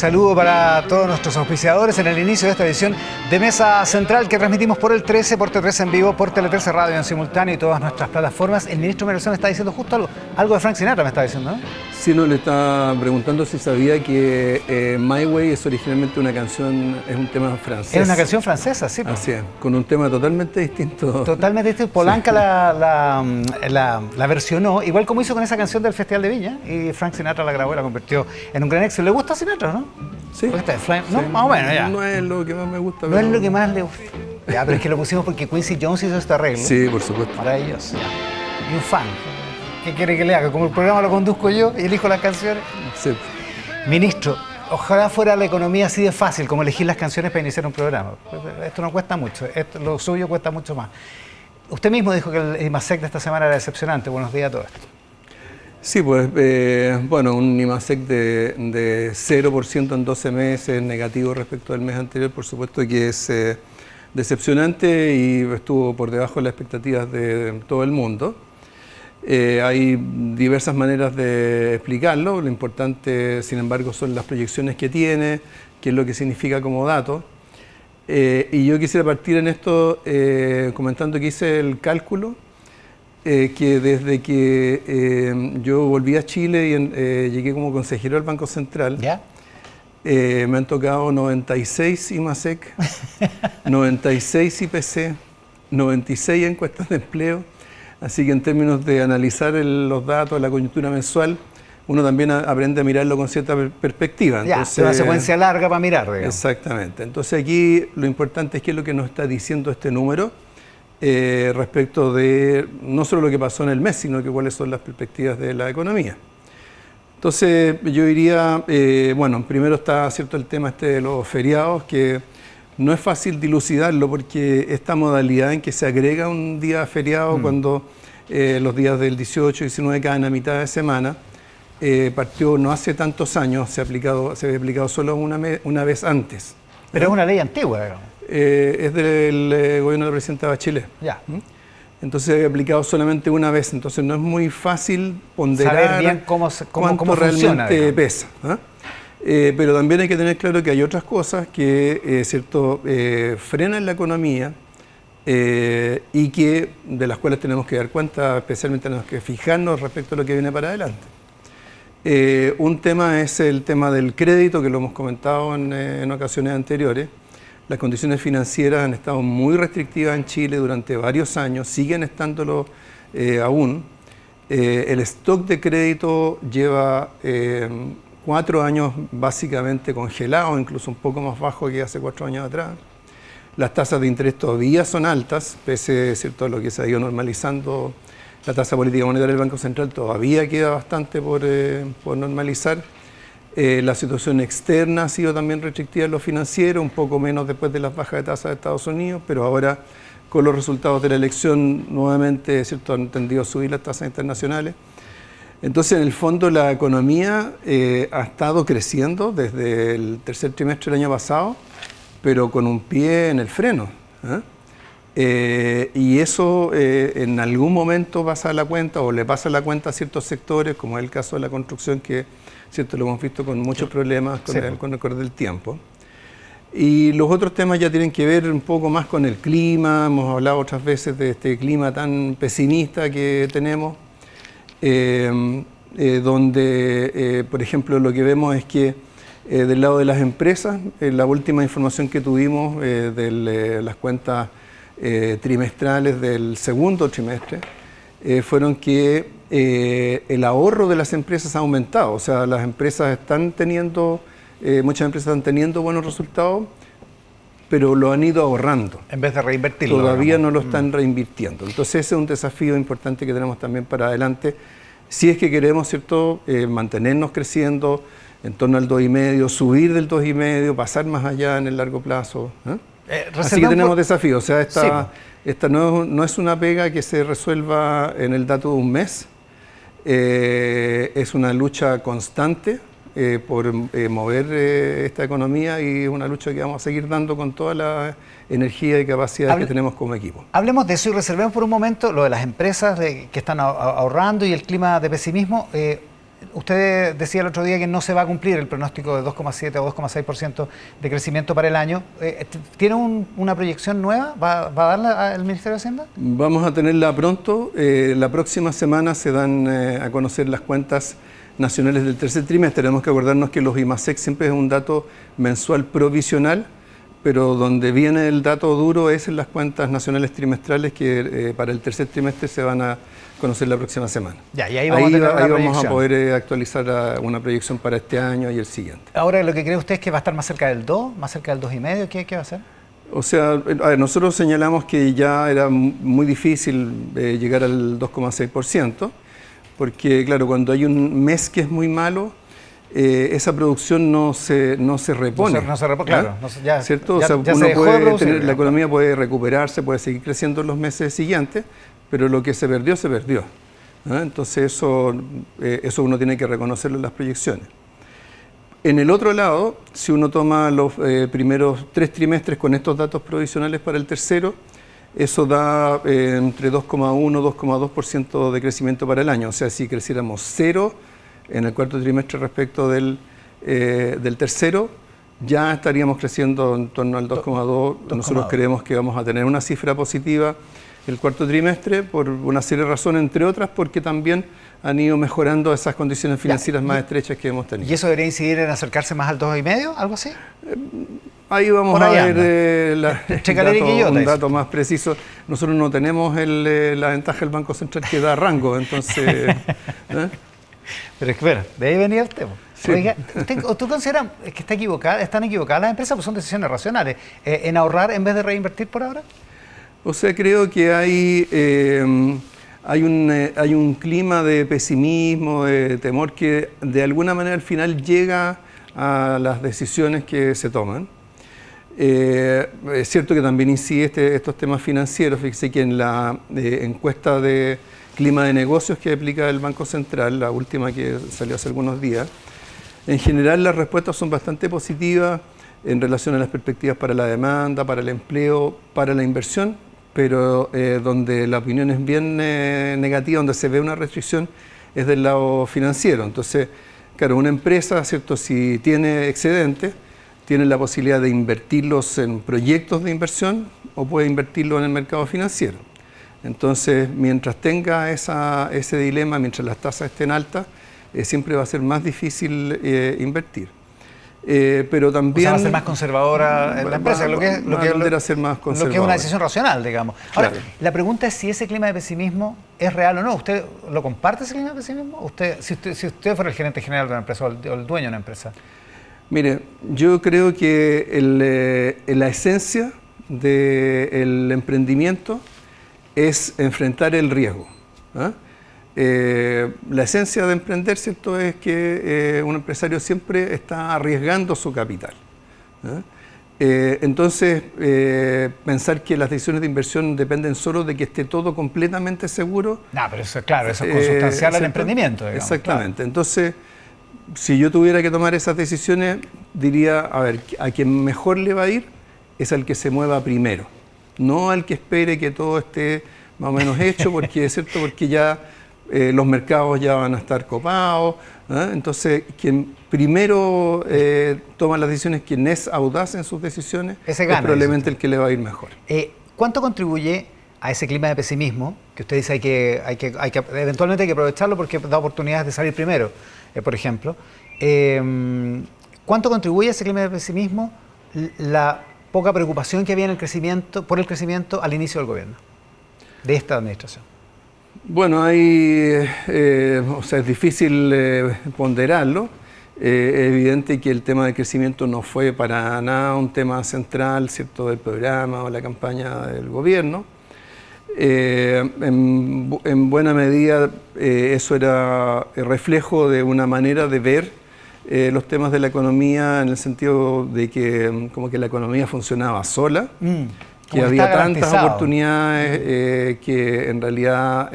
saludo para todos nuestros auspiciadores en el inicio de esta edición de Mesa Central que transmitimos por el 13, por T13 en vivo, por Tele 13 Radio en simultáneo y todas nuestras plataformas. El ministro de Migración está diciendo justo algo de Frank Sinatra, me está diciendo, ¿no? Sí, no, le está preguntando si sabía que My Way es originalmente una canción, es un tema francés. Es una canción francesa, sí. Así es, con un tema totalmente distinto. Totalmente distinto. Polanca sí. la versionó, igual como hizo con esa canción del Festival de Viña, y Frank Sinatra la grabó y la convirtió en un gran éxito. ¿Le gusta a Sinatra, no? Sí. ¿No? Sí. Más o menos, ya. No es lo que más me gusta. No es lo que más le gusta. Ya, pero es que lo pusimos porque Quincy Jones hizo este arreglo. Sí, por supuesto. Maravilloso. Ya. Y un fan. ¿Qué quiere que le haga? Como el programa lo conduzco yo y elijo las canciones. Sí. Ministro, ojalá fuera la economía así de fácil como elegir las canciones para iniciar un programa. Esto no cuesta mucho, lo suyo cuesta mucho más. Usted mismo dijo que el IMASEC de esta semana era decepcionante. Buenos días a todos. Sí, pues, bueno, un IMASEC de 0% en 12 meses, negativo respecto al mes anterior, por supuesto que es decepcionante y estuvo por debajo de las expectativas de todo el mundo. Hay diversas maneras de explicarlo, lo importante, sin embargo, son las proyecciones que tiene, qué es lo que significa como dato. Y yo quisiera partir en esto comentando que hice el cálculo, que desde que yo volví a Chile y llegué como consejero del Banco Central, ¿ya? Me han tocado 96 IMASEC, 96 IPC, 96 encuestas de empleo. Así que en términos de analizar los datos, la coyuntura mensual, uno también aprende a mirarlo con cierta perspectiva. Entonces, una secuencia larga para mirar, digamos. Exactamente. Entonces aquí lo importante es qué es lo que nos está diciendo este número respecto de no solo lo que pasó en el mes, sino que cuáles son las perspectivas de la economía. Entonces yo diría, bueno, primero está cierto el tema de los feriados, que no es fácil dilucidarlo porque esta modalidad en que se agrega un día feriado cuando los días del 18 y 19 caen a mitad de semana, partió no hace tantos años, se había aplicado solo una vez antes. Pero es una ley antigua, digamos. Es del gobierno de la presidenta Bachelet. Ya. Entonces se había aplicado solamente una vez, entonces no es muy fácil ponderar saber bien cómo realmente funciona, pesa. Pero también hay que tener claro que hay otras cosas que frenan la economía y que de las cuales tenemos que dar cuenta, especialmente tenemos que fijarnos respecto a lo que viene para adelante. Un tema es el tema del crédito, que lo hemos comentado en ocasiones anteriores. Las condiciones financieras han estado muy restrictivas en Chile durante varios años, siguen estándolo aún. El stock de crédito lleva 4 años básicamente congelado, incluso un poco más bajo que hace 4 años atrás. Las tasas de interés todavía son altas, pese a lo que se ha ido normalizando. La tasa política monetaria del Banco Central todavía queda bastante por normalizar. La situación externa ha sido también restrictiva en lo financiero, un poco menos después de las bajas de tasas de Estados Unidos, pero ahora con los resultados de la elección nuevamente han tendido a subir las tasas internacionales. Entonces, en el fondo, la economía ha estado creciendo desde el tercer trimestre del año pasado, pero con un pie en el freno. Y eso en algún momento pasa la cuenta o le pasa la cuenta a ciertos sectores, como es el caso de la construcción, que lo hemos visto con muchos problemas con el correr del tiempo. Y los otros temas ya tienen que ver un poco más con el clima. Hemos hablado otras veces de este clima tan pesimista que tenemos, donde, por ejemplo, lo que vemos es que del lado de las empresas, la última información que tuvimos de las cuentas trimestrales del segundo trimestre, fueron que el ahorro de las empresas ha aumentado. O sea, las empresas están teniendo, muchas empresas están teniendo buenos resultados, pero lo han ido ahorrando. En vez de reinvertirlo. Todavía no lo están reinvirtiendo. Entonces ese es un desafío importante que tenemos también para adelante. Si es que queremos, mantenernos creciendo en torno al 2,5, subir del 2,5, pasar más allá en el largo plazo. Así que tenemos desafíos. O sea, esta no es una pega que se resuelva en el dato de un mes. Es una lucha constante por mover esta economía y es una lucha que vamos a seguir dando con toda la energía y capacidad que tenemos como equipo. Hablemos de eso y reservemos por un momento lo de las empresas que están ahorrando y el clima de pesimismo. usted decía el otro día que no se va a cumplir el pronóstico de 2,7 o 2,6% de crecimiento para el año. ¿Tiene una proyección nueva? ¿Va a darla el Ministerio de Hacienda? Vamos a tenerla pronto. La próxima semana se dan a conocer las cuentas nacionales del tercer trimestre. Tenemos que acordarnos que los IMASEC siempre es un dato mensual provisional, pero donde viene el dato duro es en las cuentas nacionales trimestrales que para el tercer trimestre se van a conocer la próxima semana. Ya, y ahí vamos a poder actualizar una proyección para este año y el siguiente. Ahora, ¿lo que cree usted es que va a estar más cerca del 2, más cerca del 2,5? ¿Qué va a hacer? O sea, a ver, nosotros señalamos que ya era muy difícil llegar al 2,6%, porque claro, cuando hay un mes que es muy malo, esa producción no se repone. No se repone, claro. ¿Cierto? Ya, o sea, ya uno se dejó de producir, la economía puede recuperarse, puede seguir creciendo en los meses siguientes, pero lo que se perdió, se perdió. Entonces eso uno tiene que reconocerlo en las proyecciones. En el otro lado, si uno toma los primeros 3 trimestres con estos datos provisionales para el tercero, eso da entre 2,1 y 2,2% de crecimiento para el año. O sea, si creciéramos 0 en el cuarto trimestre respecto del tercero, ya estaríamos creciendo en torno al 2,2. Nosotros creemos que vamos a tener una cifra positiva el cuarto trimestre por una serie de razones, entre otras porque también han ido mejorando esas condiciones financieras más estrechas que hemos tenido. ¿Y eso debería incidir en acercarse más al 2,5, algo así? Ahí vamos a ver un dato más preciso. Nosotros no tenemos la ventaja del Banco Central que da rango, entonces... Pero es que, bueno, de ahí venía usted. Sí. Oiga, ¿tú consideras que están equivocadas las empresas? Pues son decisiones racionales. ¿En ahorrar en vez de reinvertir por ahora? O sea, creo que hay un clima de pesimismo, de temor que de alguna manera al final llega a las decisiones que se toman. Es cierto que también incide estos temas financieros. Fíjese que en la encuesta de clima de negocios que aplica el Banco Central, la última que salió hace algunos días, en general las respuestas son bastante positivas en relación a las perspectivas para la demanda, para el empleo, para la inversión, pero donde la opinión es bien negativa, donde se ve una restricción, es del lado financiero. Entonces, claro, una empresa, ¿cierto?, si tiene excedentes, tiene la posibilidad de invertirlos en proyectos de inversión o puede invertirlos en el mercado financiero. Entonces, mientras tenga ese dilema, mientras las tasas estén altas, siempre va a ser más difícil invertir. Pero también... O sea, va a ser más conservadora en la empresa, va a tender a ser más conservadora. Lo que es una decisión racional, digamos. Ahora, claro. La pregunta es si ese clima de pesimismo es real o no. ¿Usted lo comparte, ese clima de pesimismo? Si usted fuera el gerente general de una empresa o el dueño de una empresa. Mire, yo creo que la esencia del emprendimiento es enfrentar el riesgo. La esencia de emprender, ¿cierto?, es que un empresario siempre está arriesgando su capital. Entonces, pensar que las decisiones de inversión dependen solo de que esté todo completamente seguro... No, pero eso, claro, eso es consustancial al emprendimiento, digamos. Exactamente. Claro. Entonces, si yo tuviera que tomar esas decisiones, diría, a ver, a quien mejor le va a ir es al que se mueva primero, no al que espere que todo esté más o menos hecho, porque es cierto, porque ya los mercados ya van a estar copados. Entonces, quien primero toma las decisiones, quien es audaz en sus decisiones, es probablemente el que le va a ir mejor. ¿Cuánto contribuye a ese clima de pesimismo que usted dice eventualmente hay que aprovecharlo porque da oportunidades de salir primero, por ejemplo? ¿Cuánto contribuye a ese clima de pesimismo la poca preocupación que había por el crecimiento al inicio del gobierno, de esta administración? Bueno, es difícil ponderarlo. Es evidente que el tema del crecimiento no fue para nada un tema central, ¿cierto?, del programa o la campaña del gobierno. En buena medida eso era el reflejo de una manera de ver los temas de la economía, en el sentido de que como que la economía funcionaba sola, que había tantas oportunidades que en realidad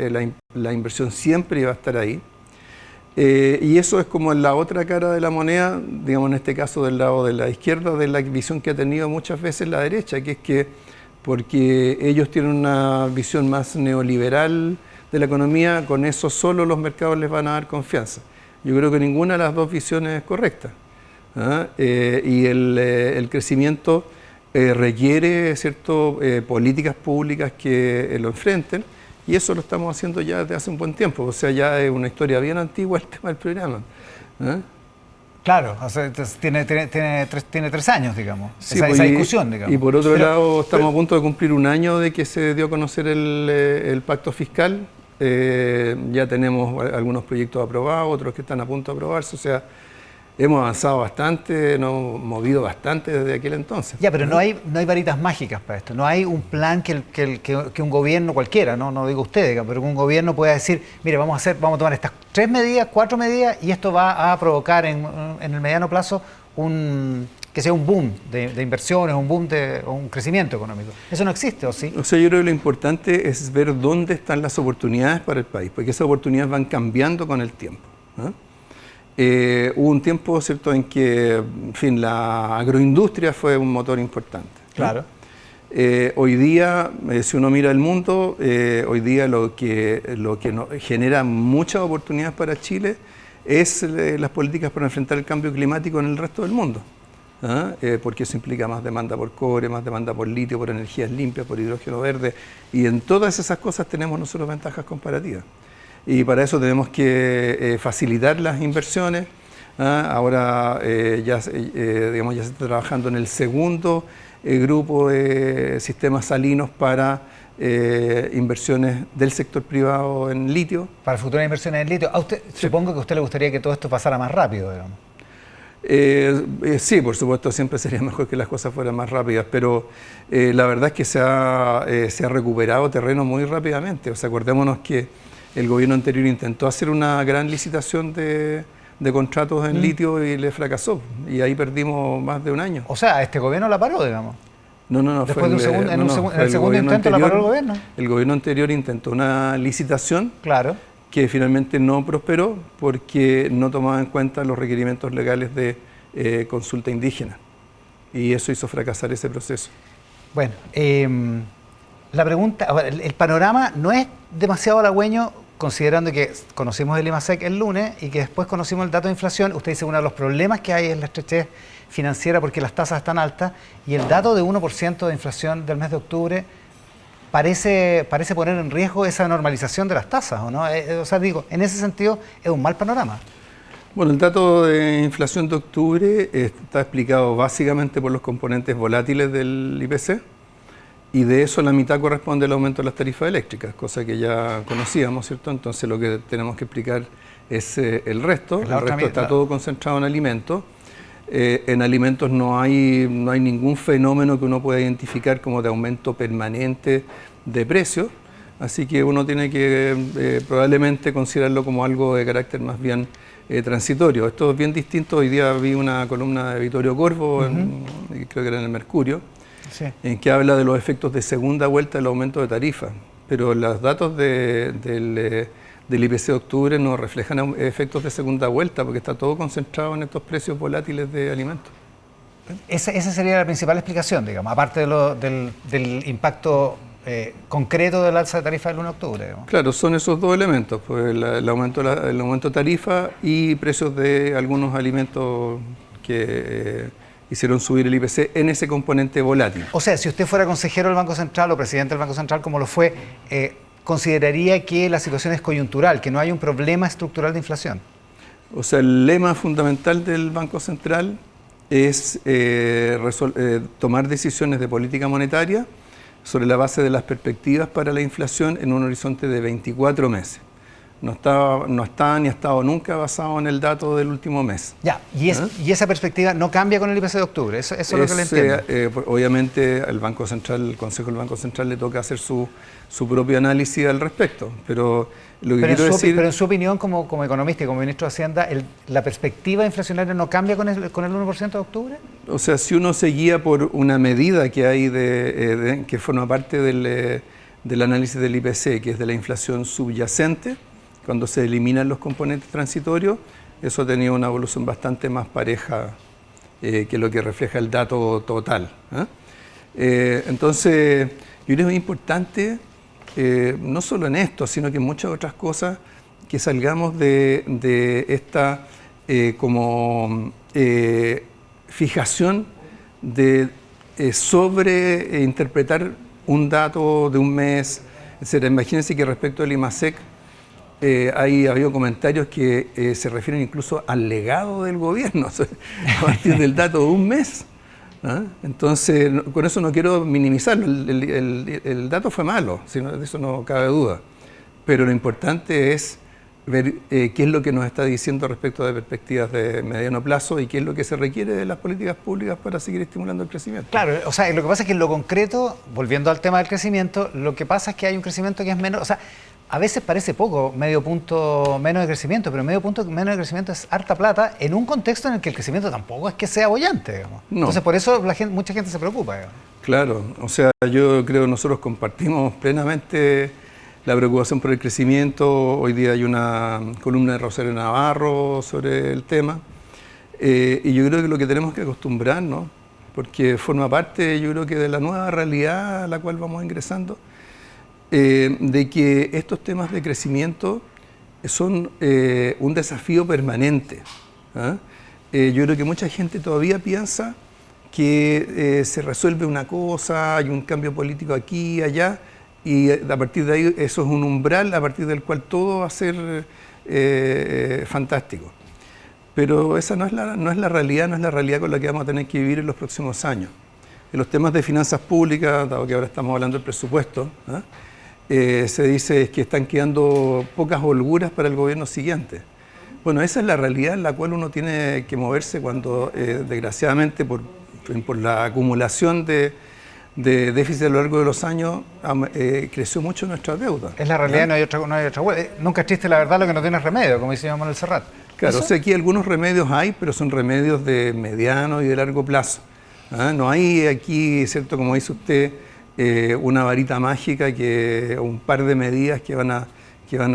la inversión siempre iba a estar ahí. Y eso es como la otra cara de la moneda, digamos en este caso del lado de la izquierda, de la visión que ha tenido muchas veces la derecha, que es que porque ellos tienen una visión más neoliberal de la economía, con eso solo los mercados les van a dar confianza. Yo creo que ninguna de las dos visiones es correcta. ¿Ah? Y el crecimiento requiere, ¿cierto?, políticas públicas que lo enfrenten, y eso lo estamos haciendo ya desde hace un buen tiempo. O sea, ya es una historia bien antigua el tema del programa. ¿Ah? Claro, o sea, tiene 3 años, digamos, Sí, esa discusión, digamos. Y por otro lado, estamos a punto de cumplir un año de que se dio a conocer el pacto fiscal. Ya tenemos algunos proyectos aprobados, otros que están a punto de aprobarse. O sea, hemos avanzado bastante, nos hemos movido bastante desde aquel entonces. Ya, pero no hay varitas mágicas para esto. No hay un plan que un gobierno cualquiera, no digo usted, digamos, pero que un gobierno pueda decir, mire, vamos a tomar estas 3 medidas, 4 medidas, y esto va a provocar en el mediano plazo que sea un boom de inversiones, un boom o un crecimiento económico. Eso no existe, ¿o sí? O sea, yo creo que lo importante es ver dónde están las oportunidades para el país, porque esas oportunidades van cambiando con el tiempo, ¿no? Hubo un tiempo, ¿cierto?, en que, en fin, la agroindustria fue un motor importante, ¿no? Claro. Hoy día, si uno mira el mundo, hoy día lo que genera muchas oportunidades para Chile es las políticas para enfrentar el cambio climático en el resto del mundo. ¿Ah? Porque eso implica más demanda por cobre, más demanda por litio, por energías limpias, por hidrógeno verde, y en todas esas cosas tenemos nosotros ventajas comparativas. Y para eso tenemos que facilitar las inversiones. ¿Ah? Ahora ya se está trabajando en el segundo grupo de sistemas salinos para inversiones del sector privado en litio. Para futuras inversiones en litio. Sí. Supongo que a usted le gustaría que todo esto pasara más rápido, digamos. Sí, por supuesto, siempre sería mejor que las cosas fueran más rápidas, pero la verdad es que se ha recuperado terreno muy rápidamente. O sea, acordémonos que el gobierno anterior intentó hacer una gran licitación de contratos en litio y le fracasó, y ahí perdimos más de un año. O sea, este gobierno la paró, digamos. No. Después en el segundo intento la paró el gobierno. El gobierno anterior intentó una licitación. Claro. Que finalmente no prosperó porque no tomaba en cuenta los requerimientos legales de consulta indígena, y eso hizo fracasar ese proceso. Bueno, la pregunta, el panorama no es demasiado halagüeño, considerando que conocimos el IMASEC el lunes y que después conocimos el dato de inflación. Usted dice que uno de los problemas que hay es la estrechez financiera porque las tasas están altas, y el dato de 1% de inflación del mes de octubre parece poner en riesgo esa normalización de las tasas, ¿o no? O sea, digo, en ese sentido es un mal panorama. Bueno, el dato de inflación de octubre está explicado básicamente por los componentes volátiles del IPC, y de eso la mitad corresponde al aumento de las tarifas eléctricas, cosa que ya conocíamos, ¿cierto? Entonces lo que tenemos que explicar es el resto. El resto está todo concentrado en alimentos. En alimentos no hay ningún fenómeno que uno pueda identificar como de aumento permanente de precios, así que uno tiene que probablemente considerarlo como algo de carácter más bien transitorio. Esto es bien distinto. Hoy día vi una columna de Vittorio Corvo, creo que era en el Mercurio, sí, en que habla de los efectos de segunda vuelta del aumento de tarifas, pero los datos del IPC de octubre no reflejan efectos de segunda vuelta, porque está todo concentrado en estos precios volátiles de alimentos. Esa sería la principal explicación, digamos, aparte del impacto concreto del alza de tarifa del 1 de octubre. Digamos. Claro, son esos dos elementos, pues el aumento de tarifa y precios de algunos alimentos que hicieron subir el IPC en ese componente volátil. O sea, si usted fuera consejero del Banco Central o presidente del Banco Central, como lo fue, consideraría que la situación es coyuntural, que no hay un problema estructural de inflación. O sea, el lema fundamental del Banco Central es tomar decisiones de política monetaria sobre la base de las perspectivas para la inflación en un horizonte de 24 meses. No está ni ha estado nunca basado en el dato del último mes. Ya, y esa perspectiva no cambia con el IPC de octubre, eso es lo que le entiendo. Obviamente al Banco Central, el Consejo del Banco Central le toca hacer su propio análisis al respecto, pero lo que quiero decir... Pero en su opinión, como economista y como ministro de Hacienda, ¿la perspectiva inflacionaria no cambia con el 1% de octubre? O sea, si uno se guía por una medida que hay que forma parte del análisis del IPC, que es de la inflación subyacente, cuando se eliminan los componentes transitorios, eso ha tenido una evolución bastante más pareja que lo que refleja el dato total. Entonces, yo creo que es importante, no solo en esto, sino que en muchas otras cosas, que salgamos de esta fijación de sobreinterpretar un dato de un mes, etc. Imagínense que respecto al IMASEC ha habido comentarios que se refieren incluso al legado del gobierno, a partir del dato de un mes. ¿Ah? Entonces, con eso no quiero minimizarlo, el dato fue malo, de eso no cabe duda, pero lo importante es ver qué es lo que nos está diciendo respecto de perspectivas de mediano plazo y qué es lo que se requiere de las políticas públicas para seguir estimulando el crecimiento. Claro, o sea, lo que pasa es que en lo concreto, volviendo al tema del crecimiento, lo que pasa es que hay un crecimiento que es menor, o sea, a veces parece poco, medio punto menos de crecimiento, pero medio punto menos de crecimiento es harta plata en un contexto en el que el crecimiento tampoco es que sea boyante, digamos. No. Entonces, por eso mucha gente se preocupa, digamos. Claro, o sea, yo creo que nosotros compartimos plenamente la preocupación por el crecimiento. Hoy día hay una columna de Rosario Navarro sobre el tema, y yo creo que lo que tenemos que acostumbrarnos, porque forma parte, yo creo que de la nueva realidad a la cual vamos ingresando, de que estos temas de crecimiento son un desafío permanente. ¿Ah? Yo creo que mucha gente todavía piensa que se resuelve una cosa, hay un cambio político aquí y allá, y a partir de ahí eso es un umbral a partir del cual todo va a ser fantástico. Pero esa no es la realidad con la que vamos a tener que vivir en los próximos años. En los temas de finanzas públicas, dado que ahora estamos hablando del presupuesto, ¿ah? Se dice que están quedando pocas holguras para el gobierno siguiente. Bueno, esa es la realidad en la cual uno tiene que moverse cuando, desgraciadamente, por la acumulación de déficit a lo largo de los años, creció mucho nuestra deuda. Es la realidad, no hay otra nunca es triste la verdad lo que no tiene remedio, como dice Manuel Serrat. Claro, o sea, aquí algunos remedios hay, pero son remedios de mediano y de largo plazo. ¿Ah? No hay aquí, ¿cierto?, como dice usted, una varita mágica, un par de medidas que van a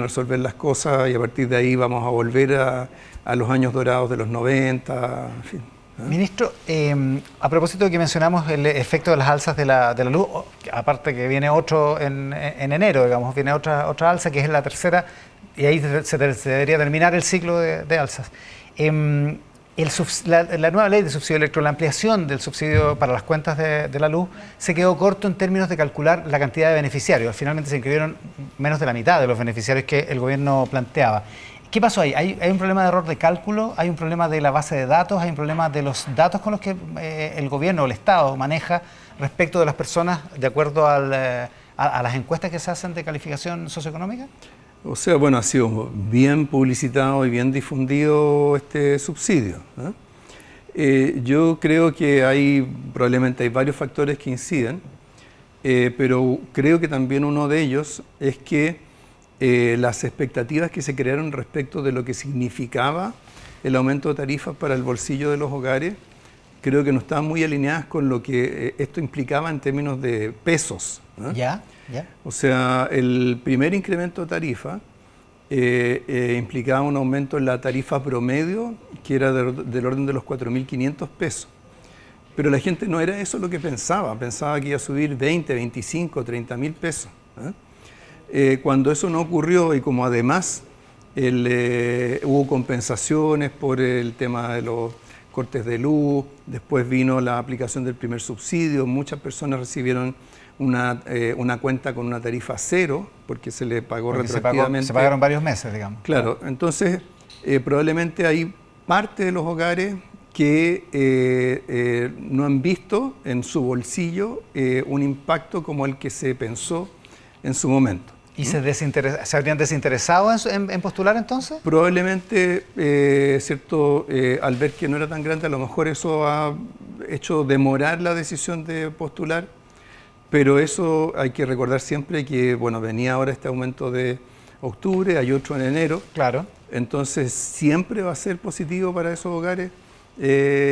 resolver las cosas y a partir de ahí vamos a volver a los años dorados de los 90, en fin. Ministro, a propósito de que mencionamos el efecto de las alzas de la luz, aparte que viene otro en enero, digamos, viene otra alza que es la tercera y ahí se debería terminar el ciclo de alzas. La nueva ley de subsidio eléctrico, la ampliación del subsidio para las cuentas de la luz, se quedó corto en términos de calcular la cantidad de beneficiarios. Finalmente se inscribieron menos de la mitad de los beneficiarios que el gobierno planteaba. ¿Qué pasó ahí? ¿Hay un problema de error de cálculo? ¿Hay un problema de la base de datos? ¿Hay un problema de los datos con los que el gobierno o el Estado maneja respecto de las personas de acuerdo a las encuestas que se hacen de calificación socioeconómica? O sea, bueno, ha sido bien publicitado y bien difundido este subsidio, ¿eh? Yo creo que probablemente hay varios factores que inciden, pero creo que también uno de ellos es que las expectativas que se crearon respecto de lo que significaba el aumento de tarifas para el bolsillo de los hogares, creo que no estaban muy alineadas con lo que esto implicaba en términos de pesos, ¿eh? ¿Ya? O sea, el primer incremento de tarifa implicaba un aumento en la tarifa promedio que era del orden de los 4.500 pesos. Pero la gente no era eso lo que pensaba que iba a subir 20, 25, 30.000 pesos. Cuando eso no ocurrió y como además hubo compensaciones por el tema de los cortes de luz, después vino la aplicación del primer subsidio, muchas personas recibieron una cuenta con una tarifa cero, porque se le pagó retroactivamente. Se pagaron varios meses, digamos. Claro, entonces probablemente hay parte de los hogares que no han visto en su bolsillo un impacto como el que se pensó en su momento. ¿Y se habrían desinteresado en postular entonces? Probablemente, cierto, al ver que no era tan grande, a lo mejor eso ha hecho demorar la decisión de postular. Pero eso hay que recordar siempre que, bueno, venía ahora este aumento de octubre, hay otro en enero. Claro. Entonces, siempre va a ser positivo para esos hogares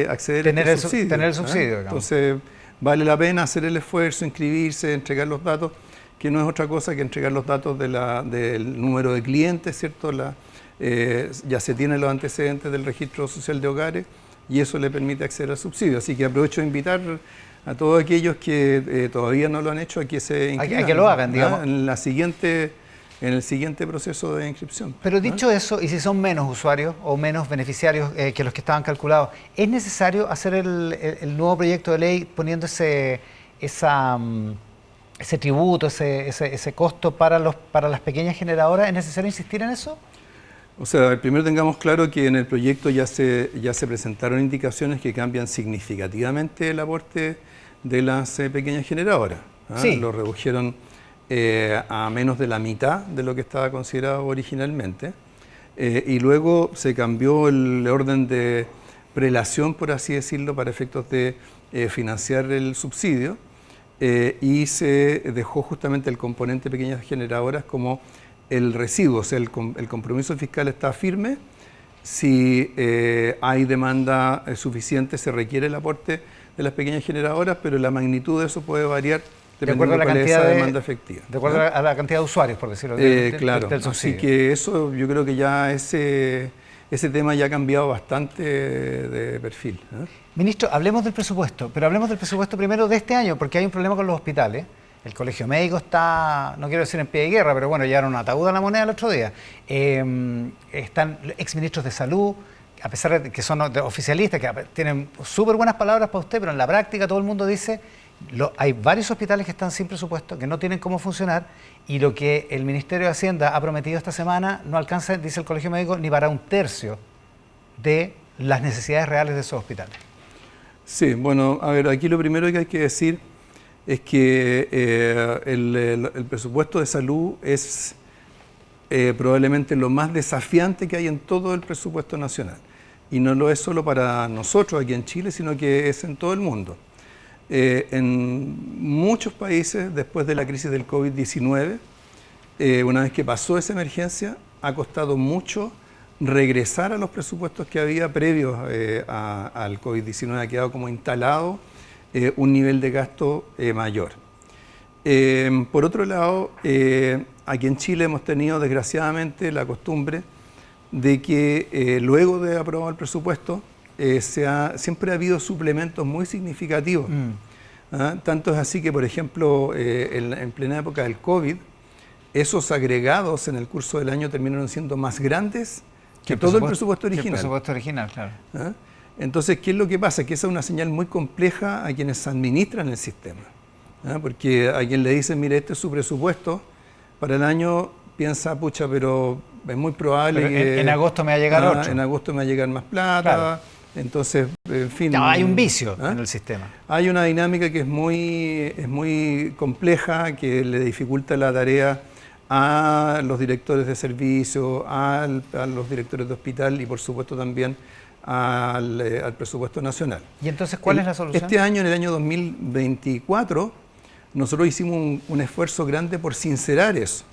acceder a este subsidio. Tener el subsidio, digamos. Entonces, vale la pena hacer el esfuerzo, inscribirse, entregar los datos, que no es otra cosa que entregar los datos del número de clientes, ¿cierto? Ya se tienen los antecedentes del registro social de hogares y eso le permite acceder al subsidio. Así que aprovecho de invitar a todos aquellos que todavía no lo han hecho a que se inscriban. A que lo hagan, digamos. En la siguiente en el siguiente proceso de inscripción. Pero dicho eso, y si son menos usuarios o menos beneficiarios que los que estaban calculados, ¿es necesario hacer el nuevo proyecto de ley poniendo ese tributo, ese costo para las pequeñas generadoras? ¿Es necesario insistir en eso? O sea, primero tengamos claro que en el proyecto ya se presentaron indicaciones que cambian significativamente el aporte de las pequeñas generadoras. Sí. Lo redujeron a menos de la mitad de lo que estaba considerado originalmente. Y luego se cambió el orden de prelación, por así decirlo, para efectos de financiar el subsidio. Y se dejó justamente el componente pequeñas generadoras como el residuo, o sea, el compromiso fiscal está firme. Si hay demanda suficiente, se requiere el aporte de las pequeñas generadoras, pero la magnitud de eso puede variar dependiendo de cuál es esa demanda efectiva. De acuerdo a la cantidad de usuarios, por decirlo claro, del subsidio. Así que eso, yo creo que ya ese tema ya ha cambiado bastante de perfil. Ministro, hablemos del presupuesto, pero hablemos del presupuesto primero de este año, porque hay un problema con los hospitales. El Colegio Médico está, no quiero decir en pie de guerra, pero bueno, llevaron un ataúd a la moneda el otro día. Están exministros de salud, a pesar de que son oficialistas, que tienen súper buenas palabras para usted, pero en la práctica todo el mundo dice, hay varios hospitales que están sin presupuesto, que no tienen cómo funcionar, y lo que el Ministerio de Hacienda ha prometido esta semana no alcanza, dice el Colegio Médico, ni para un tercio de las necesidades reales de esos hospitales. Sí, bueno, a ver, aquí lo primero que hay que decir es que el presupuesto de salud es probablemente lo más desafiante que hay en todo el presupuesto nacional. Y no lo es solo para nosotros aquí en Chile, sino que es en todo el mundo. En muchos países, después de la crisis del COVID-19, una vez que pasó esa emergencia, ha costado mucho regresar a los presupuestos que había previos al COVID-19. Ha quedado como instalado un nivel de gasto mayor. Por otro lado, aquí en Chile hemos tenido desgraciadamente la costumbre de que luego de aprobado el presupuesto siempre ha habido suplementos muy significativos. Tanto es así que, por ejemplo, en plena época del COVID, esos agregados en el curso del año terminaron siendo más grandes que todo el presupuesto original. El presupuesto original, claro. Entonces, ¿qué es lo que pasa? Que esa es una señal muy compleja a quienes administran el sistema. Porque a quien le dicen, mire, este es su presupuesto, para el año piensa, pucha, pero es muy probable que... En agosto me va a llegar otro. En agosto me va a llegar más plata. Claro. Entonces, en fin... No, hay un vicio en el sistema. Hay una dinámica que es muy compleja, que le dificulta la tarea a los directores de servicio, a los directores de hospital y, por supuesto, también al presupuesto nacional. ¿Y entonces cuál es la solución? Este año, en el año 2024, nosotros hicimos un esfuerzo grande por sincerar eso.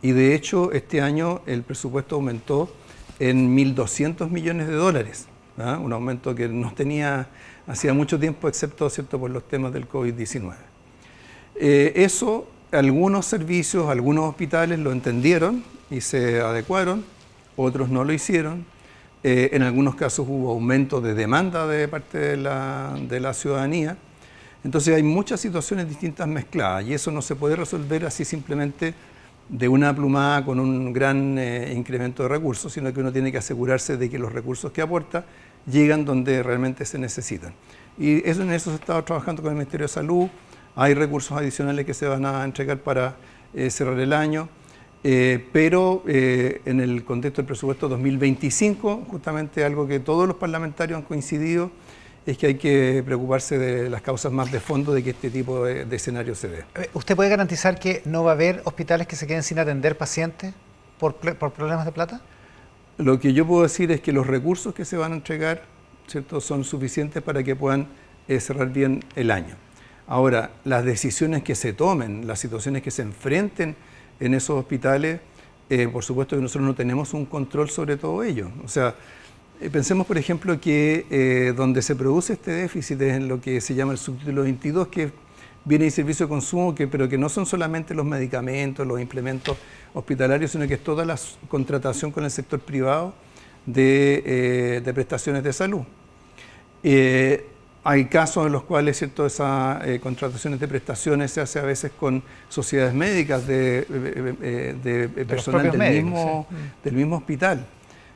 Y de hecho, este año el presupuesto aumentó en 1.200 millones de dólares. Un aumento que no tenía hacía mucho tiempo, excepto, ¿cierto?, por los temas del COVID-19. Eso, algunos servicios, algunos hospitales lo entendieron y se adecuaron, otros no lo hicieron. En algunos casos hubo aumento de demanda de parte de la ciudadanía. Entonces hay muchas situaciones distintas mezcladas y eso no se puede resolver así simplemente de una plumada con un gran incremento de recursos, sino que uno tiene que asegurarse de que los recursos que aporta llegan donde realmente se necesitan. Y en eso se está trabajando con el Ministerio de Salud. Hay recursos adicionales que se van a entregar para cerrar el año. Pero en el contexto del presupuesto 2025, justamente algo que todos los parlamentarios han coincidido, es que hay que preocuparse de las causas más de fondo de que este tipo de escenario se dé. ¿Usted puede garantizar que no va a haber hospitales que se queden sin atender pacientes por problemas de plata? Lo que yo puedo decir es que los recursos que se van a entregar, ¿cierto?, son suficientes para que puedan cerrar bien el año. Ahora, las decisiones que se tomen, las situaciones que se enfrenten en esos hospitales, por supuesto que nosotros no tenemos un control sobre todo ello. O sea, pensemos, por ejemplo, que donde se produce este déficit es en lo que se llama el subtítulo 22, que es bienes y servicios de consumo, pero que no son solamente los medicamentos, los implementos hospitalarios, sino que es toda la contratación con el sector privado de prestaciones de salud. Hay casos en los cuales, ¿cierto?, esas contrataciones de prestaciones se hace a veces con sociedades médicas de personal del mismo hospital.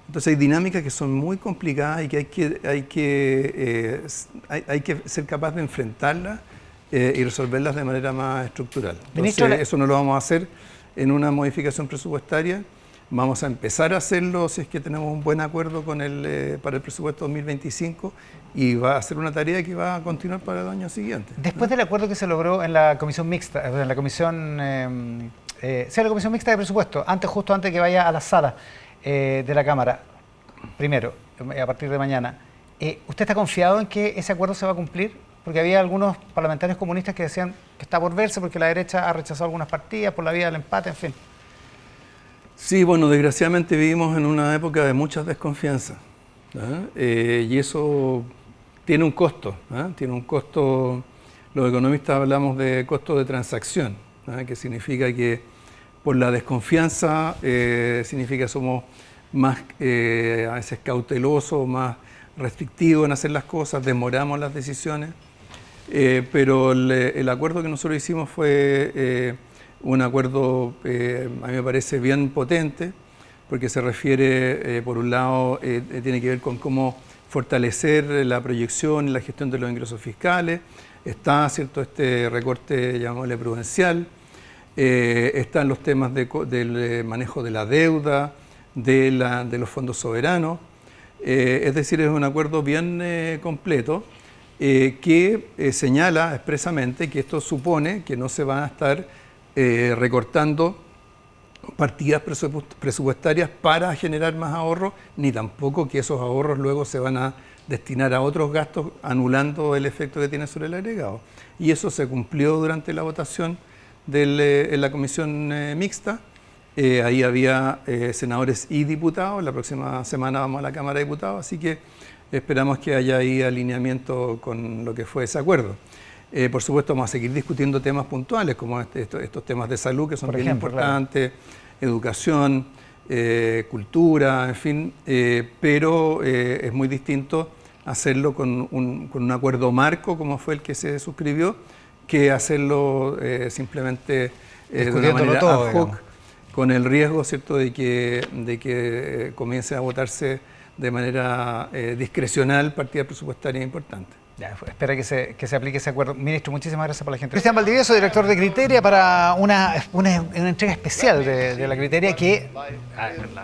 Entonces hay dinámicas que son muy complicadas y que hay que ser capaz de enfrentarlas y resolverlas de manera más estructural. Entonces, eso no lo vamos a hacer en una modificación presupuestaria. Vamos a empezar a hacerlo si es que tenemos un buen acuerdo con para el presupuesto 2025 y va a ser una tarea que va a continuar para el año siguiente. Después del acuerdo que se logró en la comisión mixta, en la comisión, la comisión mixta de presupuesto, justo antes que vaya a la sala de la Cámara, primero, a partir de mañana, ¿usted está confiado en que ese acuerdo se va a cumplir? Porque había algunos parlamentarios comunistas que decían que está por verse porque la derecha ha rechazado algunas partidas por la vía del empate, en fin. Sí, bueno, desgraciadamente vivimos en una época de muchas desconfianzas, y eso tiene un costo, tiene un costo. Los economistas hablamos de costo de transacción, que significa que por la desconfianza significa que somos más a veces cautelosos, más restrictivos en hacer las cosas, demoramos las decisiones, pero el acuerdo que nosotros hicimos fue un acuerdo, a mí me parece bien potente, porque se refiere, por un lado, tiene que ver con cómo fortalecer la proyección y la gestión de los ingresos fiscales. Está, ¿cierto?, este recorte, llamémosle prudencial. Están los temas del manejo de la deuda, de los fondos soberanos. Es decir, es un acuerdo bien completo que señala expresamente que esto supone que no se van a estar recortando partidas presupuestarias para generar más ahorros, ni tampoco que esos ahorros luego se van a destinar a otros gastos, anulando el efecto que tiene sobre el agregado. Y eso se cumplió durante la votación en la comisión mixta. Ahí había senadores y diputados. La próxima semana vamos a la Cámara de Diputados, así que esperamos que haya ahí alineamiento con lo que fue ese acuerdo. Por supuesto, vamos a seguir discutiendo temas puntuales, como estos temas de salud, que son bien importantes, educación, cultura, en fin, pero es muy distinto hacerlo con un acuerdo marco, como fue el que se suscribió, que hacerlo simplemente de una manera ad hoc, con el riesgo, ¿cierto?, de que comience a votarse de manera discrecional partidas presupuestarias importantes. Ya, espera que se aplique ese acuerdo. Ministro, muchísimas gracias por la gente. Cristian Valdivieso, director de Criteria, para una entrega especial de la Criteria que,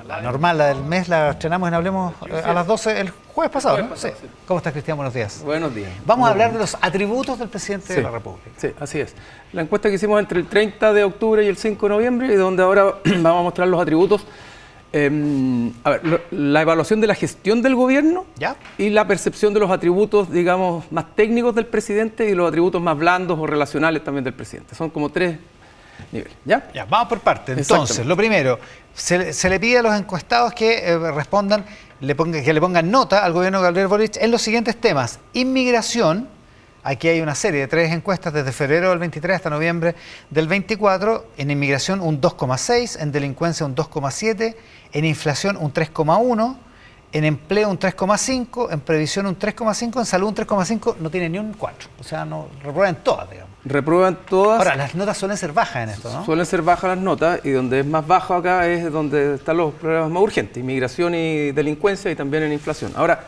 la normal, la del mes, la estrenamos en Hablemos a las 12 el jueves pasado, ¿no? Sí. ¿Cómo estás, Cristian? Buenos días. Buenos días. Vamos a hablar de los atributos del presidente de la República. Sí, así es. La encuesta que hicimos entre el 30 de octubre y el 5 de noviembre, y donde ahora vamos a mostrar los atributos. A ver, la evaluación de la gestión del gobierno, ¿ya?, y la percepción de los atributos, digamos, más técnicos del presidente y los atributos más blandos o relacionales también del presidente. Son como tres niveles, ¿ya? Ya, vamos por partes. Entonces, lo primero, se le pide a los encuestados que respondan, que le pongan nota al gobierno de Gabriel Boric en los siguientes temas: inmigración. Aquí hay una serie de 3 encuestas desde febrero del 23 hasta noviembre del 24. En inmigración un 2,6, en delincuencia un 2,7, en inflación un 3,1, en empleo un 3,5, en previsión un 3,5, en salud un 3,5, no tiene ni un 4. O sea, no reprueban todas, digamos. Reprueban todas. Ahora, las notas suelen ser bajas en esto, ¿no? Suelen ser bajas las notas, y donde es más bajo acá es donde están los problemas más urgentes: inmigración y delincuencia, y también en inflación. Ahora,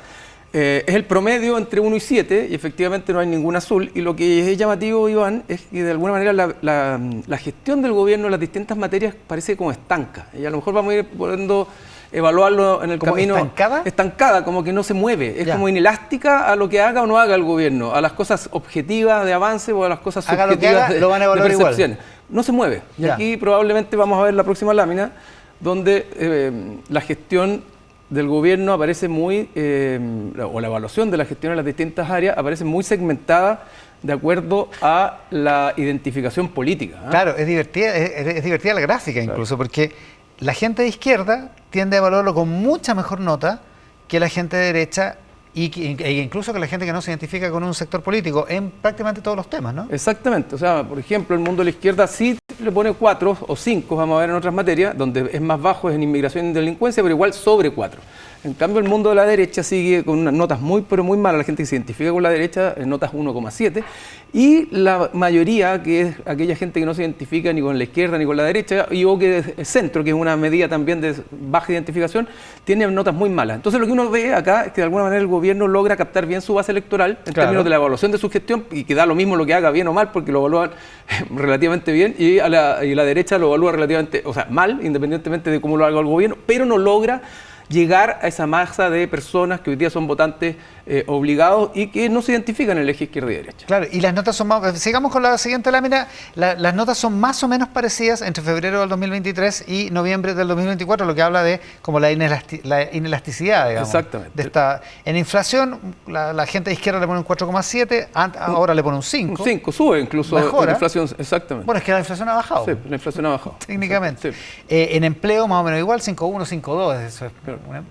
es el promedio entre 1 y 7, y efectivamente no hay ningún azul. Y lo que es llamativo, Iván, es que de alguna manera la gestión del gobierno en las distintas materias parece como estanca. Y a lo mejor vamos a ir pudiendo evaluarlo en el camino. ¿Estancada? Estancada, como que no se mueve. Es como inelástica a lo que haga o no haga el gobierno, a las cosas objetivas de avance o a las cosas subjetivas lo que haga, lo van a evaluar de percepción. Igual. No se mueve. Y aquí probablemente vamos a ver la próxima lámina, donde la gestión del gobierno aparece muy, o la evaluación de la gestión en las distintas áreas aparece muy segmentada de acuerdo a la identificación política. Claro, es divertida la gráfica incluso, porque la gente de izquierda tiende a evaluarlo con mucha mejor nota que la gente de derecha, e incluso que la gente que no se identifica con un sector político en prácticamente todos los temas, ¿no? Exactamente. O sea, por ejemplo, el mundo de la izquierda sí le pone 4 o 5, vamos a ver en otras materias, donde es más bajo es en inmigración y delincuencia, pero igual sobre 4. En cambio, el mundo de la derecha sigue con unas notas muy, pero muy malas. La gente que se identifica con la derecha, notas 1,7. Y la mayoría, que es aquella gente que no se identifica ni con la izquierda ni con la derecha, o que es centro, que es una medida también de baja identificación, tiene notas muy malas. Entonces, lo que uno ve acá es que de alguna manera el gobierno logra captar bien su base electoral en términos de la evaluación de su gestión, y que da lo mismo lo que haga, bien o mal, porque lo evalúan relativamente bien, y la derecha lo evalúa relativamente, o sea, mal, independientemente de cómo lo haga el gobierno, pero no logra llegar a esa masa de personas que hoy día son votantes obligados y que no se identifican en el eje izquierda y derecha. Claro, y las notas son más... Sigamos con la siguiente lámina. Las notas son más o menos parecidas entre febrero del 2023 y noviembre del 2024, lo que habla de como la inelasticidad, digamos. Exactamente. En inflación, la gente de izquierda le pone un 4,7, ahora le pone un 5. Un 5, sube incluso la inflación, exactamente. Bueno, es que la inflación ha bajado. Sí, la inflación ha bajado. Técnicamente. Sí. En empleo, más o menos igual, 5,1, 5,2, eso es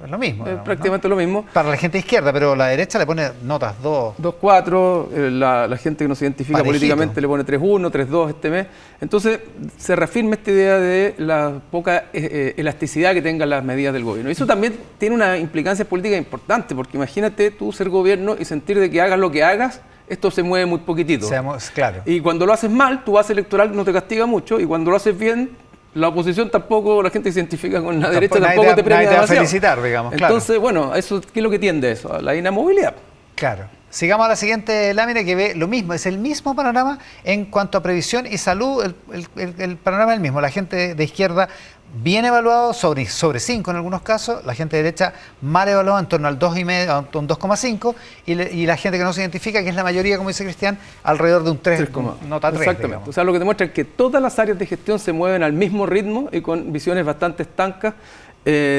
lo mismo. Digamos, prácticamente lo mismo. Para la gente de izquierda, pero la derecha le pone notas 2. 2,4, la gente que no se identifica Parejito. políticamente le pone 3,1, 3,2 este mes. Entonces se reafirma esta idea de la poca elasticidad que tengan las medidas del gobierno. Y eso también tiene una implicancia política importante, porque imagínate tú ser gobierno y sentir de que hagas lo que hagas, esto se mueve muy poquitito. Claro. Y cuando lo haces mal, tu base electoral no te castiga mucho, y cuando lo haces bien, la oposición tampoco, la gente que se identifica con la derecha tampoco te premia demasiado. Nadie te va a felicitar, digamos. Entonces, bueno, eso, ¿qué es lo que tiende a eso? A la inamovilidad. Claro. Sigamos a la siguiente lámina, que ve lo mismo, es el mismo panorama en cuanto a previsión y salud, el panorama es el mismo. La gente de izquierda bien evaluado, sobre 5 en algunos casos, la gente de derecha mal evaluada en torno al 2,5, a un 2,5, y la gente que no se identifica, que es la mayoría, como dice Cristian, alrededor de un 3, nota 3. Exactamente. Digamos. O sea, lo que demuestra es que todas las áreas de gestión se mueven al mismo ritmo y con visiones bastante estancas,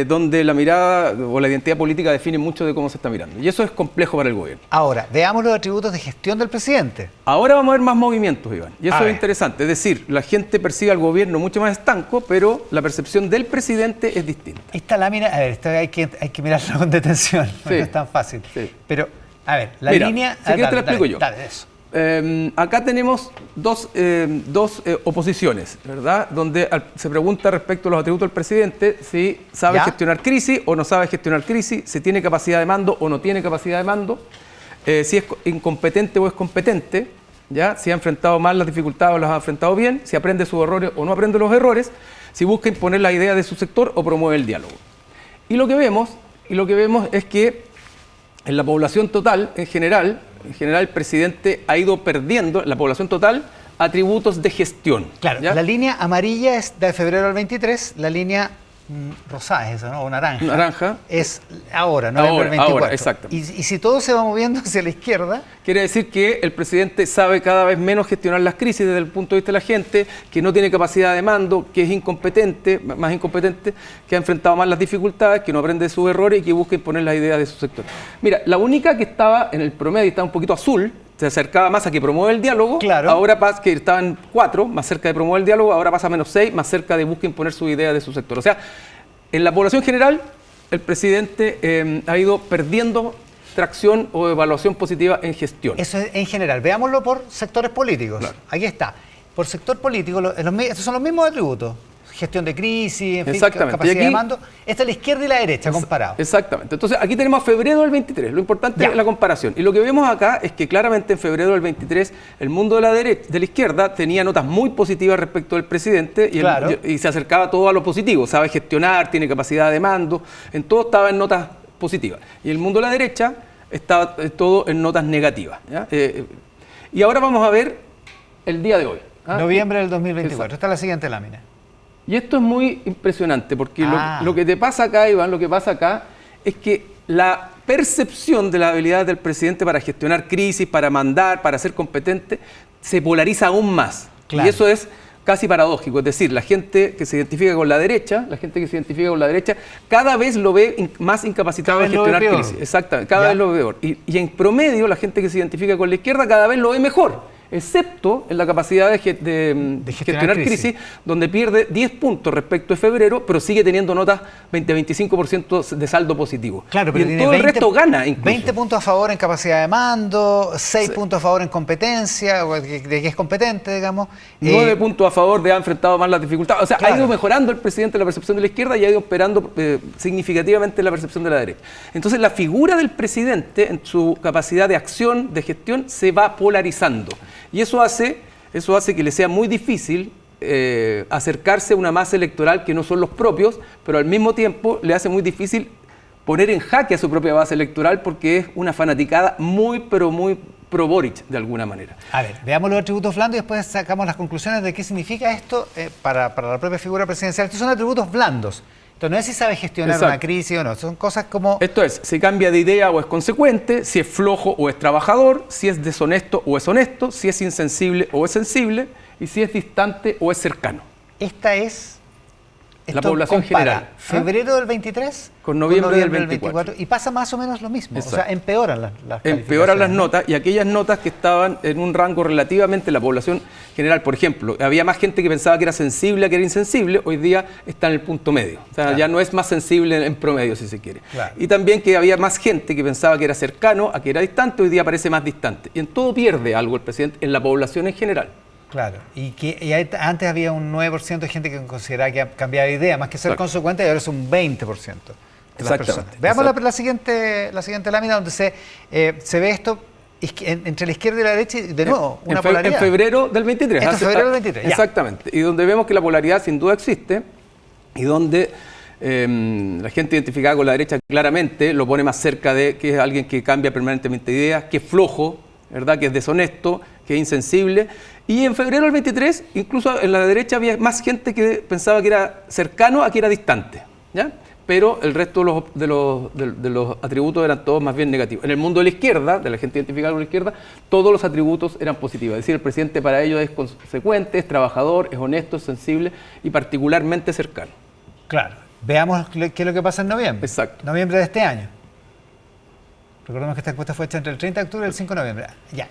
donde la mirada o la identidad política define mucho de cómo se está mirando. Y eso es complejo para el gobierno. Ahora, veamos los atributos de gestión del presidente. Ahora vamos a ver más movimientos, Iván. Y eso es interesante. Es decir, la gente percibe al gobierno mucho más estanco, pero la percepción del presidente es distinta. Esta lámina, a ver, hay que mirarla con detención, no es tan fácil. Sí. Pero, a ver, la línea... Si quieres te la explico yo. Dale, eso. Acá tenemos dos oposiciones, ¿verdad? Donde se pregunta respecto a los atributos del presidente si sabe gestionar crisis o no sabe gestionar crisis, si tiene capacidad de mando o no tiene capacidad de mando, si es incompetente o es competente, ¿ya? Si ha enfrentado mal las dificultades o las ha enfrentado bien, si aprende sus errores o no aprende los errores, si busca imponer la idea de su sector o promueve el diálogo. Y lo que vemos es que en la población total, en general el presidente ha ido perdiendo, la población total, atributos de gestión. Claro, ¿ya? La línea amarilla es de febrero al 23, la línea rosada es eso, ¿no? O naranja. Naranja. Es ahora, noviembre del 24. Ahora, exacto. Y si todo se va moviendo hacia la izquierda... Quiere decir que el presidente sabe cada vez menos gestionar las crisis desde el punto de vista de la gente, que no tiene capacidad de mando, que es incompetente, más incompetente, que ha enfrentado mal las dificultades, que no aprende de sus errores y que busca imponer las ideas de su sector. Mira, la única que estaba en el promedio, estaba un poquito azul, se acercaba más a que promueve el diálogo, ahora pasa que estaba en 4, más cerca de promover el diálogo, ahora pasa a menos 6, más cerca de busca imponer su idea de su sector. O sea, en la población general, el presidente ha ido perdiendo tracción o evaluación positiva en gestión. Eso es en general. Veámoslo por sectores políticos. Claro. Aquí está. Por sector político, estos son los mismos atributos. Gestión de crisis, en fin, capacidad de mando. Esta es la izquierda y la derecha comparado. Exactamente. Entonces, aquí tenemos a febrero del 23. Lo importante es la comparación. Y lo que vemos acá es que claramente en febrero del 23 el mundo de la izquierda tenía notas muy positivas respecto del presidente y se acercaba todo a lo positivo. Sabe gestionar, tiene capacidad de mando. En todo estaba en notas positivas. Y el mundo de la derecha estaba todo en notas negativas. ¿Ya? Y ahora vamos a ver el día de hoy. Noviembre del 2024. Exacto. Esta es la siguiente lámina. Y esto es muy impresionante porque lo que te pasa acá, Iván, lo que pasa acá es que la percepción de la habilidad del presidente para gestionar crisis, para mandar, para ser competente, se polariza aún más. Claro. Y eso es casi paradójico. Es decir, la gente que se identifica con la derecha, cada vez lo ve más incapacitado de gestionar crisis. Exactamente, cada vez lo ve peor. Y en promedio, la gente que se identifica con la izquierda cada vez lo ve mejor. excepto en la capacidad de gestionar crisis, donde pierde 10 puntos respecto a febrero, pero sigue teniendo notas 20-25% de saldo positivo. Claro, pero y en todo el resto gana incluso. 20 puntos a favor en capacidad de mando, 6 puntos a favor en competencia, de que es competente, digamos. 9 puntos a favor de ha enfrentado más las dificultades. O sea, ha ido mejorando el presidente la percepción de la izquierda y ha ido esperando significativamente la percepción de la derecha. Entonces, la figura del presidente en su capacidad de acción, de gestión, se va polarizando. Y eso hace que le sea muy difícil acercarse a una masa electoral que no son los propios, pero al mismo tiempo le hace muy difícil poner en jaque a su propia base electoral porque es una fanaticada muy, pero muy pro Boric, de alguna manera. A ver, veamos los atributos blandos y después sacamos las conclusiones de qué significa esto para la propia figura presidencial. Estos son atributos blandos. Entonces, no es si sabe gestionar una crisis o no, son cosas como... Esto es, si cambia de idea o es consecuente, si es flojo o es trabajador, si es deshonesto o es honesto, si es insensible o es sensible, y si es distante o es cercano. Esta es... La población general. Febrero del 23 con noviembre del 24. Y pasa más o menos lo mismo. Exacto. O sea, empeoran las empeoran las notas, y aquellas notas que estaban en un rango relativamente, la población general, por ejemplo, había más gente que pensaba que era sensible a que era insensible, hoy día está en el punto medio. O sea, ya no es más sensible en promedio, si se quiere. Claro. Y también que había más gente que pensaba que era cercano a que era distante, hoy día parece más distante. Y en todo pierde algo el presidente, en la población en general. Claro, y antes había un 9% de gente que consideraba que cambiaba de idea, más que ser consecuente, y ahora es un 20% de las personas. Veamos la siguiente lámina donde se ve esto entre la izquierda y la derecha, y de nuevo, una polaridad. En febrero del 23. En febrero del 23, ya. Exactamente, y donde vemos que la polaridad sin duda existe, y donde la gente identificada con la derecha claramente lo pone más cerca de que es alguien que cambia permanentemente de ideas, que es flojo, ¿verdad? Que es deshonesto, que es insensible. Y en febrero del 23, incluso en la derecha había más gente que pensaba que era cercano a que era distante, ¿ya? Pero el resto de los atributos eran todos más bien negativos. En el mundo de la izquierda, de la gente identificada con la izquierda, todos los atributos eran positivos. Es decir, el presidente para ellos es consecuente, es trabajador, es honesto, es sensible y particularmente cercano. Claro. Veamos qué es lo que pasa en noviembre. Exacto. Noviembre de este año. Recordemos que esta encuesta fue hecha entre el 30 de octubre y el 5 de noviembre. Ya.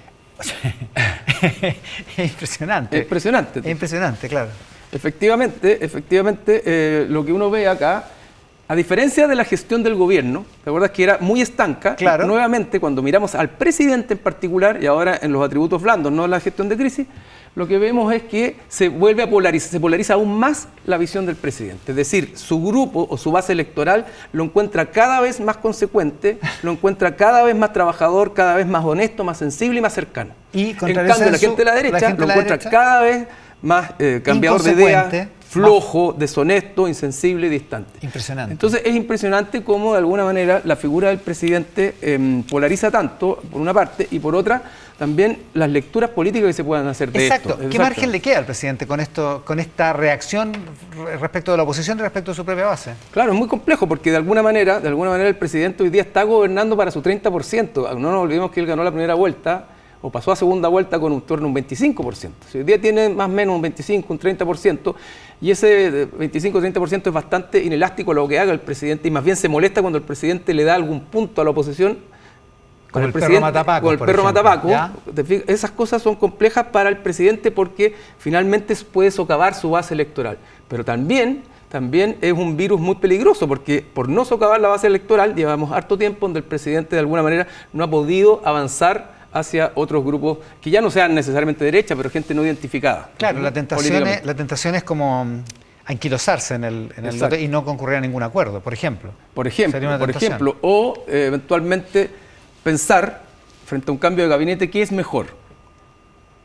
Es impresionante. Es impresionante. Es impresionante, claro. Efectivamente, lo que uno ve acá, a diferencia de la gestión del gobierno, ¿te acuerdas que era muy estanca? Claro. Nuevamente, cuando miramos al presidente en particular, y ahora en los atributos blandos, no en la gestión de crisis, lo que vemos es que se vuelve a polarizar, se polariza aún más la visión del presidente. Es decir, su grupo o su base electoral lo encuentra cada vez más consecuente, lo encuentra cada vez más trabajador, cada vez más honesto, más sensible y más cercano. Y en cambio, la gente de la derecha lo encuentra cada vez más cambiador de idea, flojo, deshonesto, insensible y distante. Impresionante. Entonces es impresionante cómo de alguna manera la figura del presidente polariza tanto, por una parte, y por otra, también las lecturas políticas que se puedan hacer de esto. Exacto. ¿Qué margen le queda al presidente con esta reacción respecto de la oposición y respecto de su propia base? Claro, es muy complejo porque de alguna manera el presidente hoy día está gobernando para su 30%. No nos olvidemos que él ganó la primera vuelta o pasó a segunda vuelta con un torno un 25%. Si hoy día tiene más o menos un 25, un 30%, y ese 25-30% es bastante inelástico a lo que haga el presidente, y más bien se molesta cuando el presidente le da algún punto a la oposición con el perro matapaco. Con el perro matapaco. Esas cosas son complejas para el presidente porque finalmente puede socavar su base electoral. Pero también es un virus muy peligroso porque por no socavar la base electoral llevamos harto tiempo donde el presidente de alguna manera no ha podido avanzar hacia otros grupos que ya no sean necesariamente derecha, pero gente no identificada. Claro, la tentación es como anquilosarse en el voto y no concurrir a ningún acuerdo, por ejemplo. O eventualmente pensar, frente a un cambio de gabinete, ¿qué es mejor?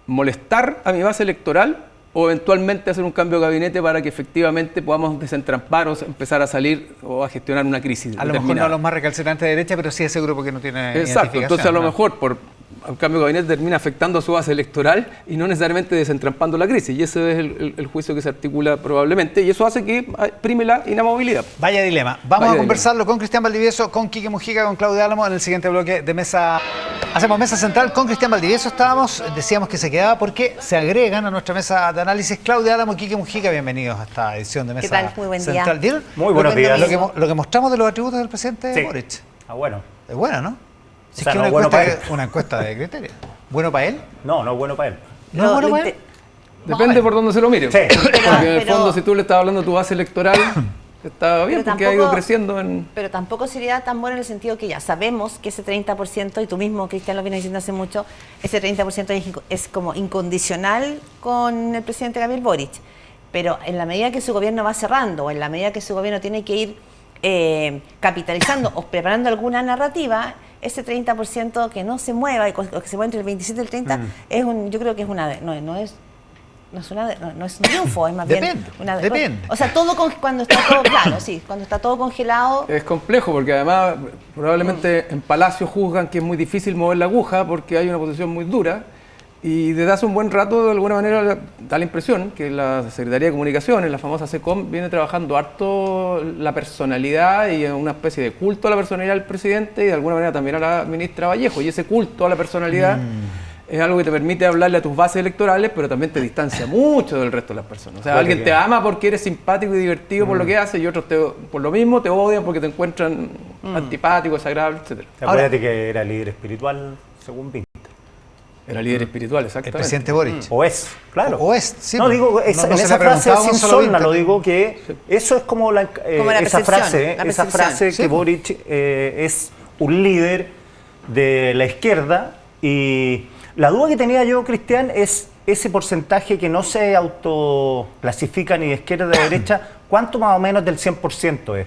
¿Molestar a mi base electoral o eventualmente hacer un cambio de gabinete para que efectivamente podamos desentrampar o empezar a salir o a gestionar una crisis? A lo mejor no a los más recalcitrantes de derecha, pero sí a ese grupo que no tiene Exacto, entonces a lo mejor por un cambio de gabinete termina afectando a su base electoral y no necesariamente desentrampando la crisis. Y ese es el juicio que se articula probablemente, y eso hace que prime la inamovilidad. Vaya dilema. Vamos a conversarlo con Cristian Valdivieso, con Quique Mujica, con Claudia Álamo en el siguiente bloque de mesa. Hacemos mesa central con Cristian Valdivieso. Decíamos que se quedaba porque se agregan a nuestra mesa de análisis Claudia Álamo y Quique Mujica. Bienvenidos a esta edición de mesa central. ¿Qué tal? Muy buen día. ¿Vieron? Muy buenos días. Lo que mostramos de los atributos del presidente sí. Boric. Ah, bueno. Es buena, ¿no? Si o sea, es que no, una encuesta de criterio. ¿Bueno para él? No, no es bueno para él. ¿No es bueno para él? Depende por dónde se lo mire. Sí. Porque en el fondo, si tú le estás hablando de tu base electoral, está bien, porque ha ido creciendo en... Pero tampoco sería tan bueno en el sentido que ya sabemos que ese 30%, y tú mismo, Cristian, lo vienes diciendo hace mucho, ese 30% es como incondicional con el presidente Gabriel Boric. Pero en la medida que su gobierno va cerrando, o en la medida que su gobierno tiene que ir capitalizando o preparando alguna narrativa, ese 30% que no se mueva, y que se mueva entre el 27 y el 30, yo creo que es una... No es un triunfo, es más Depende, bien depende. O sea, cuando está todo claro, sí, cuando está todo congelado. Es complejo porque además probablemente en Palacio juzgan que es muy difícil mover la aguja porque hay una posición muy dura y desde hace un buen rato de alguna manera da la impresión que la Secretaría de Comunicaciones, la famosa SECOM, viene trabajando harto la personalidad y una especie de culto a la personalidad del presidente y de alguna manera también a la ministra Vallejo, y ese culto a la personalidad es algo que te permite hablarle a tus bases electorales, pero también te distancia mucho del resto de las personas. O sea, alguien te ama porque eres simpático y divertido por lo que haces, y otros por lo mismo te odian porque te encuentran antipático, desagradable, etc. Acuérdate que era líder espiritual, según Pinto. Era líder espiritual, exactamente. El presidente Boric. O es, claro. O es, sí. No, digo, en se le esa ha frase preguntado a sin Gonzalo sorna, Vinter. lo digo que eso es como la esa percepción, frase Sí. que Boric es un líder de la izquierda, y la duda que tenía yo, Cristian, es ese porcentaje que no se autoclasifica ni de izquierda ni de derecha, ¿cuánto más o menos del 100% es?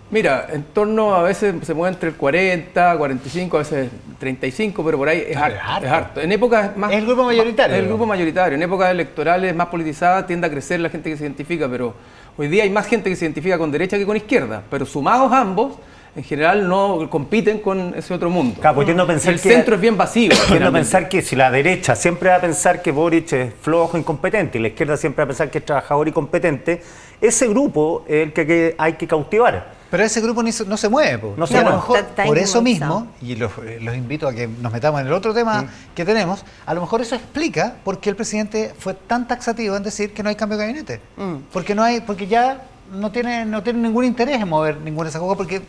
Mira, en torno a veces se mueve entre el 40, 45, a veces 35, pero por ahí es harto. Es harto. En épocas más... Es el grupo mayoritario. Es el grupo mayoritario. En épocas electorales más politizadas tiende a crecer la gente que se identifica, pero hoy día hay más gente que se identifica con derecha que con izquierda, pero sumados ambos, en general no compiten con ese otro mundo. Claro, pues tiendo a pensar el centro es bien vacío. Tiendo a finalmente. pensar que si la derecha siempre va a pensar que Boric es flojo, incompetente, y la izquierda siempre va a pensar que es trabajador y competente, ese grupo es el que hay que cautivar. Pero ese grupo no se mueve. Po. No se Y a lo mueve. mejor, Está por eso inmunizado. mismo, y los invito a que nos metamos en el otro tema que tenemos, a lo mejor eso explica por qué el presidente fue tan taxativo en decir que no hay cambio de gabinete. Porque ya no tiene ningún interés en mover ninguna de esas cosas, porque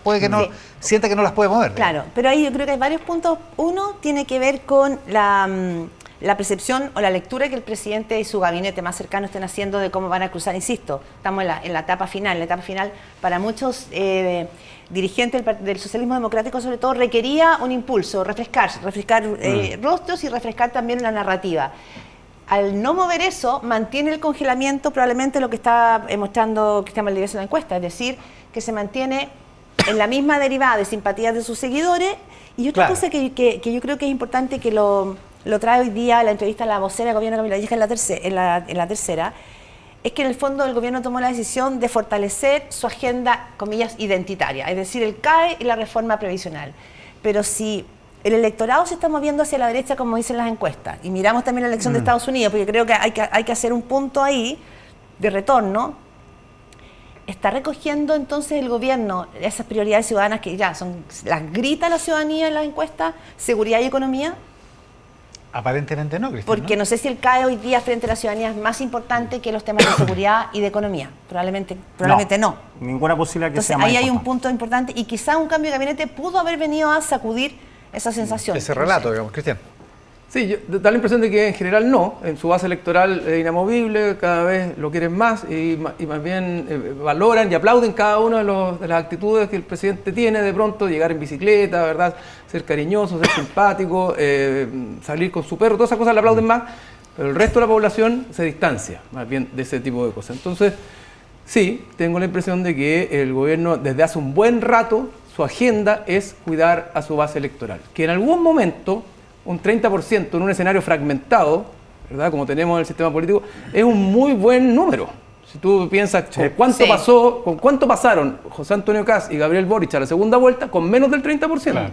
puede que no sienta que no las puede mover. Claro, pero ahí yo creo que hay varios puntos. Uno tiene que ver con la percepción o la lectura que el presidente y su gabinete más cercano estén haciendo de cómo van a cruzar. Insisto, estamos en la etapa final. La etapa final para muchos dirigentes del socialismo democrático, sobre todo, requería un impulso, refrescar rostros y refrescar también la narrativa. Al no mover eso, mantiene el congelamiento probablemente lo que está mostrando Cristian Valdivieso en la encuesta, es decir, que se mantiene en la misma derivada de simpatías de sus seguidores. Y otra cosa que yo creo que es importante, que lo trae hoy día la entrevista a la vocera del gobierno, Camila Vallejo, en la tercera, es que en el fondo el gobierno tomó la decisión de fortalecer su agenda, comillas, identitaria, es decir, el CAE y la reforma previsional. Pero si el electorado se está moviendo hacia la derecha, como dicen las encuestas, y miramos también la elección de Estados Unidos, porque creo que hay que hacer un punto ahí de retorno, está recogiendo entonces el gobierno esas prioridades ciudadanas que ya las grita la ciudadanía en las encuestas, seguridad y economía. Aparentemente no, Cristian. Porque no sé si el CAE hoy día frente a la ciudadanía es más importante que los temas de seguridad y de economía. Probablemente no. Ninguna posibilidad que Entonces sea más ahí hay un importante. punto importante, y quizá un cambio de gabinete pudo haber venido a sacudir esa sensación. Ese relato, digamos, Cristian. Sí, da la impresión de que en general no. En su base electoral es inamovible, cada vez lo quieren más y más bien valoran y aplauden cada una de las actitudes que el presidente tiene, de pronto llegar en bicicleta, ¿verdad? Ser cariñoso, ser simpático, salir con su perro, todas esas cosas le aplauden más, pero el resto de la población se distancia más bien de ese tipo de cosas. Entonces, sí, tengo la impresión de que el gobierno desde hace un buen rato, su agenda es cuidar a su base electoral, que en algún momento un 30% en un escenario fragmentado, ¿verdad? Como tenemos en el sistema político, es un muy buen número. Si tú piensas con cuánto pasaron José Antonio Kast y Gabriel Boric a la segunda vuelta, con menos del 30%. Claro.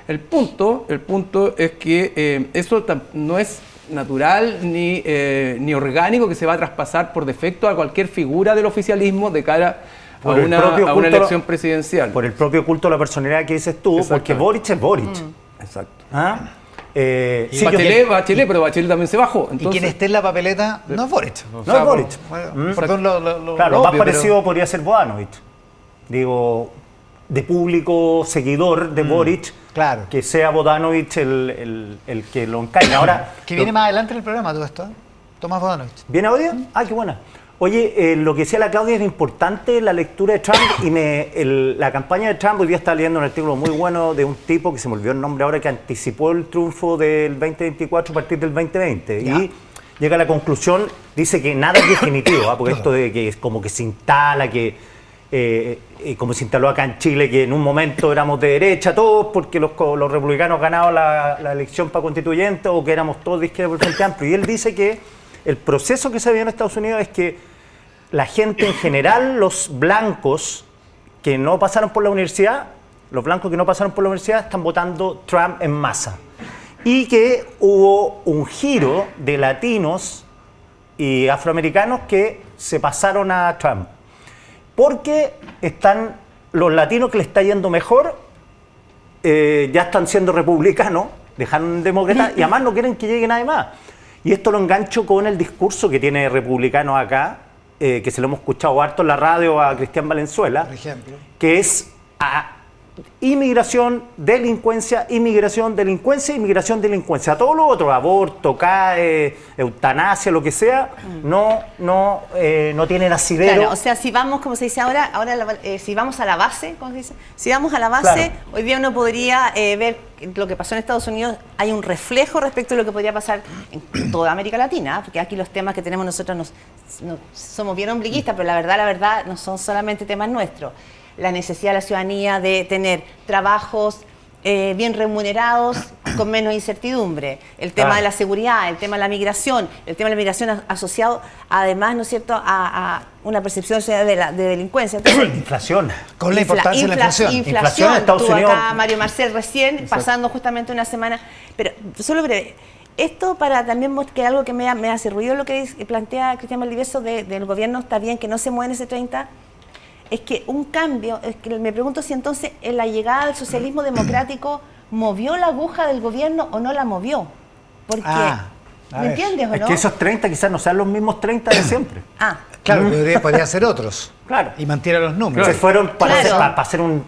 El punto es que eso no es natural ni orgánico, que se va a traspasar por defecto a cualquier figura del oficialismo de cara a una elección presidencial. Por el propio culto a la personalidad que dices tú, porque Boric es Boric. Exacto. ¿Ah? Sí, Bachelet, pero Bachelet también se bajó. Entonces, y quien esté en la papeleta no es Boric. No es Boric. Perdón, claro, lo más obvio, parecido podría ser Boanovich. Digo, de público seguidor de Boric, Claro. que sea Bodanovich el que lo encargue. Ahora, Que viene más adelante en el programa todo esto, ¿eh? Tomás Bodanovich. ¿viene hoy día? Ah, qué buena. Oye, lo que decía la Claudia es importante la lectura de Trump y la campaña de Trump. Hoy día estaba leyendo un artículo muy bueno de un tipo que se me olvidó el nombre ahora, que anticipó el triunfo del 2024 a partir del 2020. Ya. Y llega a la conclusión, dice que nada es definitivo, porque esto de que es como que se instala, como se instaló acá en Chile, que en un momento éramos de derecha todos porque los republicanos ganaron la elección para constituyente, o que éramos todos de izquierda por el Frente Amplio. Y él dice que el proceso que se vio en Estados Unidos es que la gente en general, los blancos que no pasaron por la universidad, están votando Trump en masa. Y que hubo un giro de latinos y afroamericanos que se pasaron a Trump. Porque están los latinos que le está yendo mejor, ya están siendo republicanos, dejaron demócratas y además no quieren que llegue nadie más. Y esto lo engancho con el discurso que tiene republicanos acá, que se lo hemos escuchado harto en la radio a Cristian Valenzuela, Por ejemplo. que es inmigración, delincuencia, inmigración, delincuencia, inmigración, delincuencia. Todo lo otro, aborto, CAE, eutanasia, lo que sea, no tienen asidero. Claro, o sea, si vamos, como se dice ahora si vamos a la base, ¿cómo se dice? Si vamos a la base, Claro. hoy día uno podría ver lo que pasó en Estados Unidos. Hay un reflejo respecto a lo que podría pasar en toda América Latina, porque aquí los temas que tenemos nosotros somos bien ombliguistas, pero la verdad, no son solamente temas nuestros. La necesidad de la ciudadanía de tener trabajos bien remunerados, con menos incertidumbre, el tema de la seguridad, el tema de la migración, asociado además, ¿no es cierto?, a una percepción de delincuencia. Entonces, Inflación. Con la importancia de la inflación. Inflación en Estados Tuvo Unidos. acá Mario Marcel recién, pasando justamente una semana. Pero solo breve. Esto para también que algo que me hace ruido lo que plantea Cristian Valdivieso del gobierno, está bien que no se mueva en ese 30%. Es que un cambio, es que me pregunto si entonces en la llegada del socialismo democrático movió la aguja del gobierno o no la movió. Porque, ¿me entiendes o no? Es que esos 30 quizás no sean los mismos 30 de siempre. Claro, podría ser otros. Claro. Y mantiene los números. Se fueron, para Claro. hacer un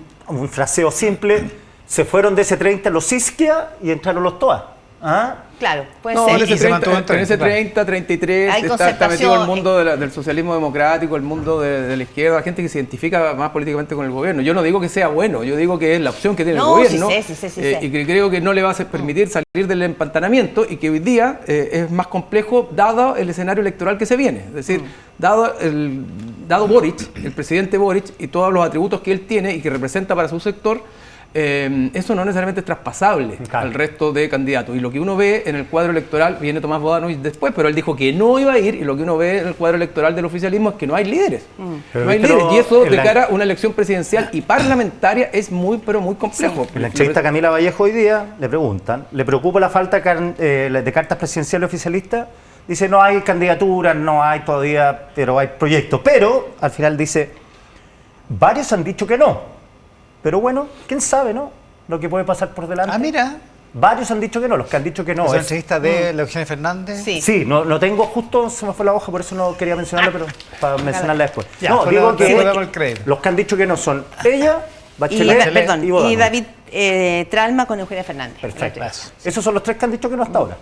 fraseo simple, se fueron de ese 30 los Isquia y entraron los TOA. ¿Ah? Claro, puede No, ser. en ese Y se 30, mantuvo en en ese 30, 30, 33 Hay está metido el concertación. mundo del socialismo democrático, el mundo de la izquierda, gente que se identifica más políticamente con el gobierno. Yo no digo que sea bueno, yo digo que es la opción que tiene No, el gobierno, sí sé. y que creo que no le va a permitir salir del empantanamiento, y que hoy día es más complejo dado el escenario electoral que se viene. Es decir, dado Boric, el presidente Boric, y todos los atributos que él tiene y que representa para su sector, eso no necesariamente es traspasable Claro. al resto de candidatos. Y lo que uno ve en el cuadro electoral, viene Tomás Bodanovich después, pero él dijo que no iba a ir, y lo que uno ve en el cuadro electoral del oficialismo es que no hay líderes. Pero No hay Víctor, líderes, y eso en de la- cara a una elección presidencial y parlamentaria es muy, pero muy complejo. En la entrevista a Camila Vallejo hoy día le preguntan, ¿le preocupa la falta de cartas presidenciales oficialistas? Dice, no hay candidaturas, no hay todavía, pero hay proyectos. Pero al final dice, varios han dicho que no. Pero bueno, quién sabe, ¿no? Lo que puede pasar por delante. Mira. Varios han dicho que no, los que han dicho que no. Esa es- entrevista de Eugenia Fernández. Sí. Sí, no tengo justo, se me fue la hoja, por eso no quería mencionarla, pero para mencionarla después. Ya, no, pues digo le que damos el crédito. los que han dicho que no son ella, Y, Bachelet perdón, y Bodanovich. y David Tralma con Eugenia Fernández. Perfecto. Eso. Esos son los tres que han dicho que no hasta ahora.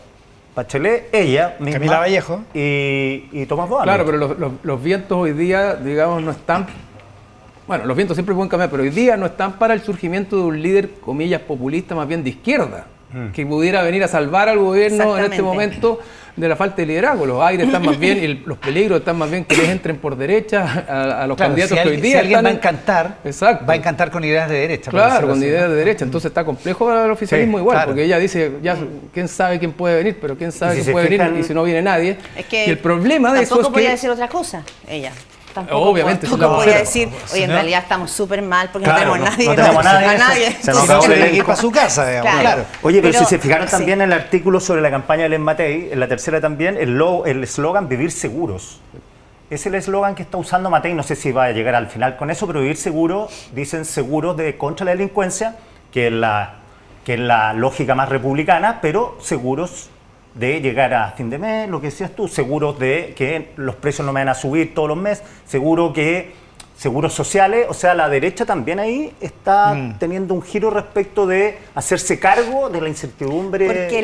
Bachelet, ella misma, Camila Vallejo. y Tomás Bodanovich. Claro, pero los vientos hoy día, digamos, no están... Bueno, los vientos siempre pueden cambiar, pero hoy día no están para el surgimiento de un líder, comillas, populista, más bien de izquierda, que pudiera venir a salvar al gobierno en este Exactamente. momento de la falta de liderazgo. Los aires están más bien, y los peligros están más bien que les entren por derecha a los Claro, candidatos si que hoy alguien, día si alguien están va a en- encantar, Exacto. va a encantar con ideas de derecha. por Claro, decirlo con así, ideas ¿no? de derecha. Entonces está complejo para el oficialismo Sí, igual, claro. porque ella dice, ya quién sabe quién puede venir, pero quién sabe Y si quién se puede venir, fijan- y si no viene nadie. Es que y el problema de eso es tampoco podía que... decir otra cosa, ella. Obviamente, es tampoco una podía vocera. decir, oye, en ¿no? realidad estamos súper mal porque Claro, no tenemos nadie. no tenemos a nadie, nadie. se nos Sí, acabó se el tiene que ir elenco. para su casa, digamos. Claro. Oye, pero si se fijaron sí. también en el artículo sobre la campaña del Matei, en la tercera también, el eslogan vivir seguros. Es el eslogan que está usando Matei, no sé si va a llegar al final con eso, pero vivir seguro, dicen seguros contra la delincuencia, que es la lógica más republicana, pero seguros de llegar a fin de mes, lo que decías tú, seguros de que los precios no me van a subir todos los meses, seguro que seguros sociales, o sea, la derecha también ahí está teniendo un giro respecto de hacerse cargo de la incertidumbre, Porque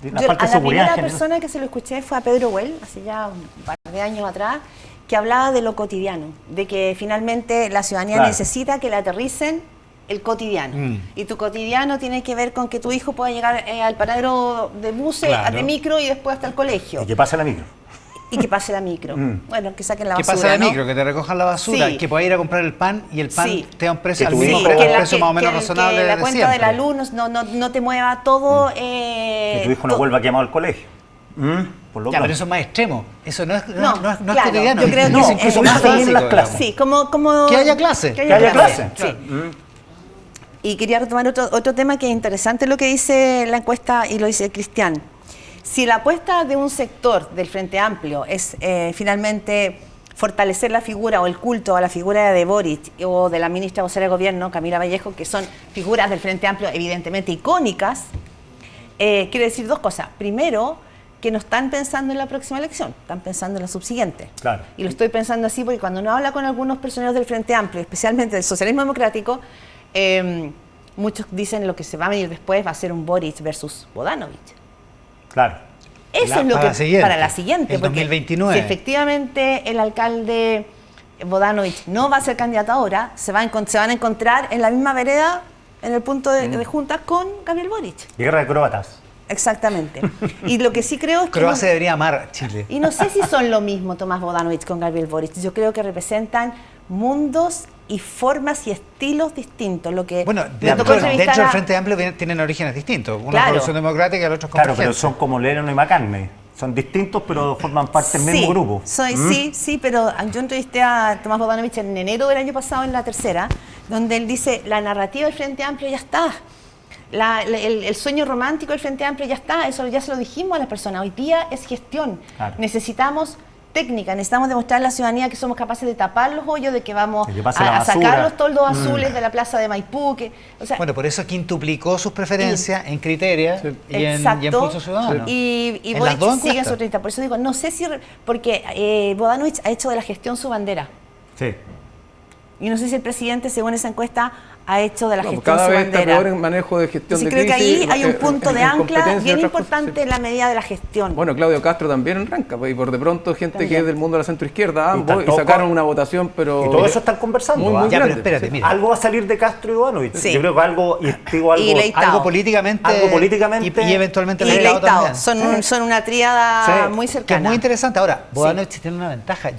de la yo, falta a de la seguridad. primera en general. persona que se lo escuché fue a Pedro Well, hace ya un par de años atrás, que hablaba de lo cotidiano, de que finalmente la ciudadanía Claro. necesita que le aterricen el cotidiano. Y tu cotidiano tiene que ver con que tu hijo pueda llegar al paradero de buses, Claro. de micro y después hasta el colegio. ¿Y qué pasa en la micro? Y que pase la micro. Bueno, que saquen la ¿Qué basura, pasa de ¿no? micro? Que te recojan la basura, Sí. que puedas ir a comprar el pan y el pan Sí. te da un precio, Que al tu mismo hijo- precio, que un precio más o menos que razonable la de cuenta siempre. de la luz no te mueva todo. Que tu hijo no vuelva quemado al colegio. Por lo Ya, pero pronto. eso es más extremo. Eso no es No, claro, claro, cotidiano. yo creo que no, es incluso eso más está bien en básico, las digamos. clases. Sí, como Que haya clase. Que haya clase. Sí. Y quería retomar otro tema que es interesante lo que dice la encuesta y lo dice Cristian. Si la apuesta de un sector del Frente Amplio es finalmente fortalecer la figura o el culto a la figura de Boric o de la ministra vocera de Gobierno, Camila Vallejo, que son figuras del Frente Amplio evidentemente icónicas, quiere decir dos cosas. Primero, que no están pensando en la próxima elección, están pensando en la subsiguiente. Claro. Y lo estoy pensando así porque cuando uno habla con algunos personeros del Frente Amplio, especialmente del socialismo democrático, muchos dicen lo que se va a venir después va a ser un Boric versus Bodanovich. Claro. Eso es lo para que la siguiente, para la siguiente. el porque 2029. Si efectivamente el alcalde Bodanovich no va a ser candidato ahora, se van a encontrar en la misma vereda, en el punto de juntas con Gabriel Boric. Guerra de croatas. Exactamente. Y lo que sí creo es que... Croacia debería amar Chile. Y no sé si son lo mismo Tomás Bodanovich con Gabriel Boric. Yo creo que representan mundos y formas y estilos distintos. Lo que Bueno, me tocó dentro entrevistar del a- Frente Amplio tienen orígenes distintos. Uno es Claro. Revolución Democrática y el otro es Claro, pero Convergencia. son como Lennon y McCartney. Son distintos, pero forman parte del mismo grupo. Sí, pero yo entrevisté a Tomás Bodanovich en enero del año pasado en La Tercera, donde él dice, la narrativa del Frente Amplio ya está. El sueño romántico del Frente Amplio ya está, eso ya se lo dijimos a las personas. Hoy día es gestión. Claro. Necesitamos técnica, necesitamos demostrar a la ciudadanía que somos capaces de tapar los hoyos, de que vamos De que pase la a sacar basura. los toldos azules de la plaza de Maipú. O sea, Bueno, por eso quintuplicó sus preferencias en Criteria y en exacto. Pulso Ciudadano. Y En Boric las dos sigue en encuestas. su 30. Por eso digo, no sé si... Porque Bodanovich ha hecho de la gestión su bandera. Sí. Y no sé si el presidente, según esa encuesta, ha hecho de la No, gestión cada su vez está bandera. peor en manejo de gestión Entonces de creo que crisis. ahí hay un punto de en ancla competencia y bien otras cosas, importante sí. en la medida de la gestión. Bueno, Claudio Castro también en Ranca, pues, y por de pronto gente También. que es del mundo de la centroizquierda, ambos, y tanto sacaron con- una votación, pero... Y todo eso están conversando. Muy, ¿ah? muy Ya, pero grande, espérate, sí. mira. Algo va a salir de Castro y Bodanovich. Sí. Yo creo que algo, y digo algo, Y Leitao. Algo políticamente, políticamente y eventualmente y Leitao Leitao, también. son una tríada Sí. muy Que es cercana. muy interesante. Ahora, Bodanovich tiene una ventaja.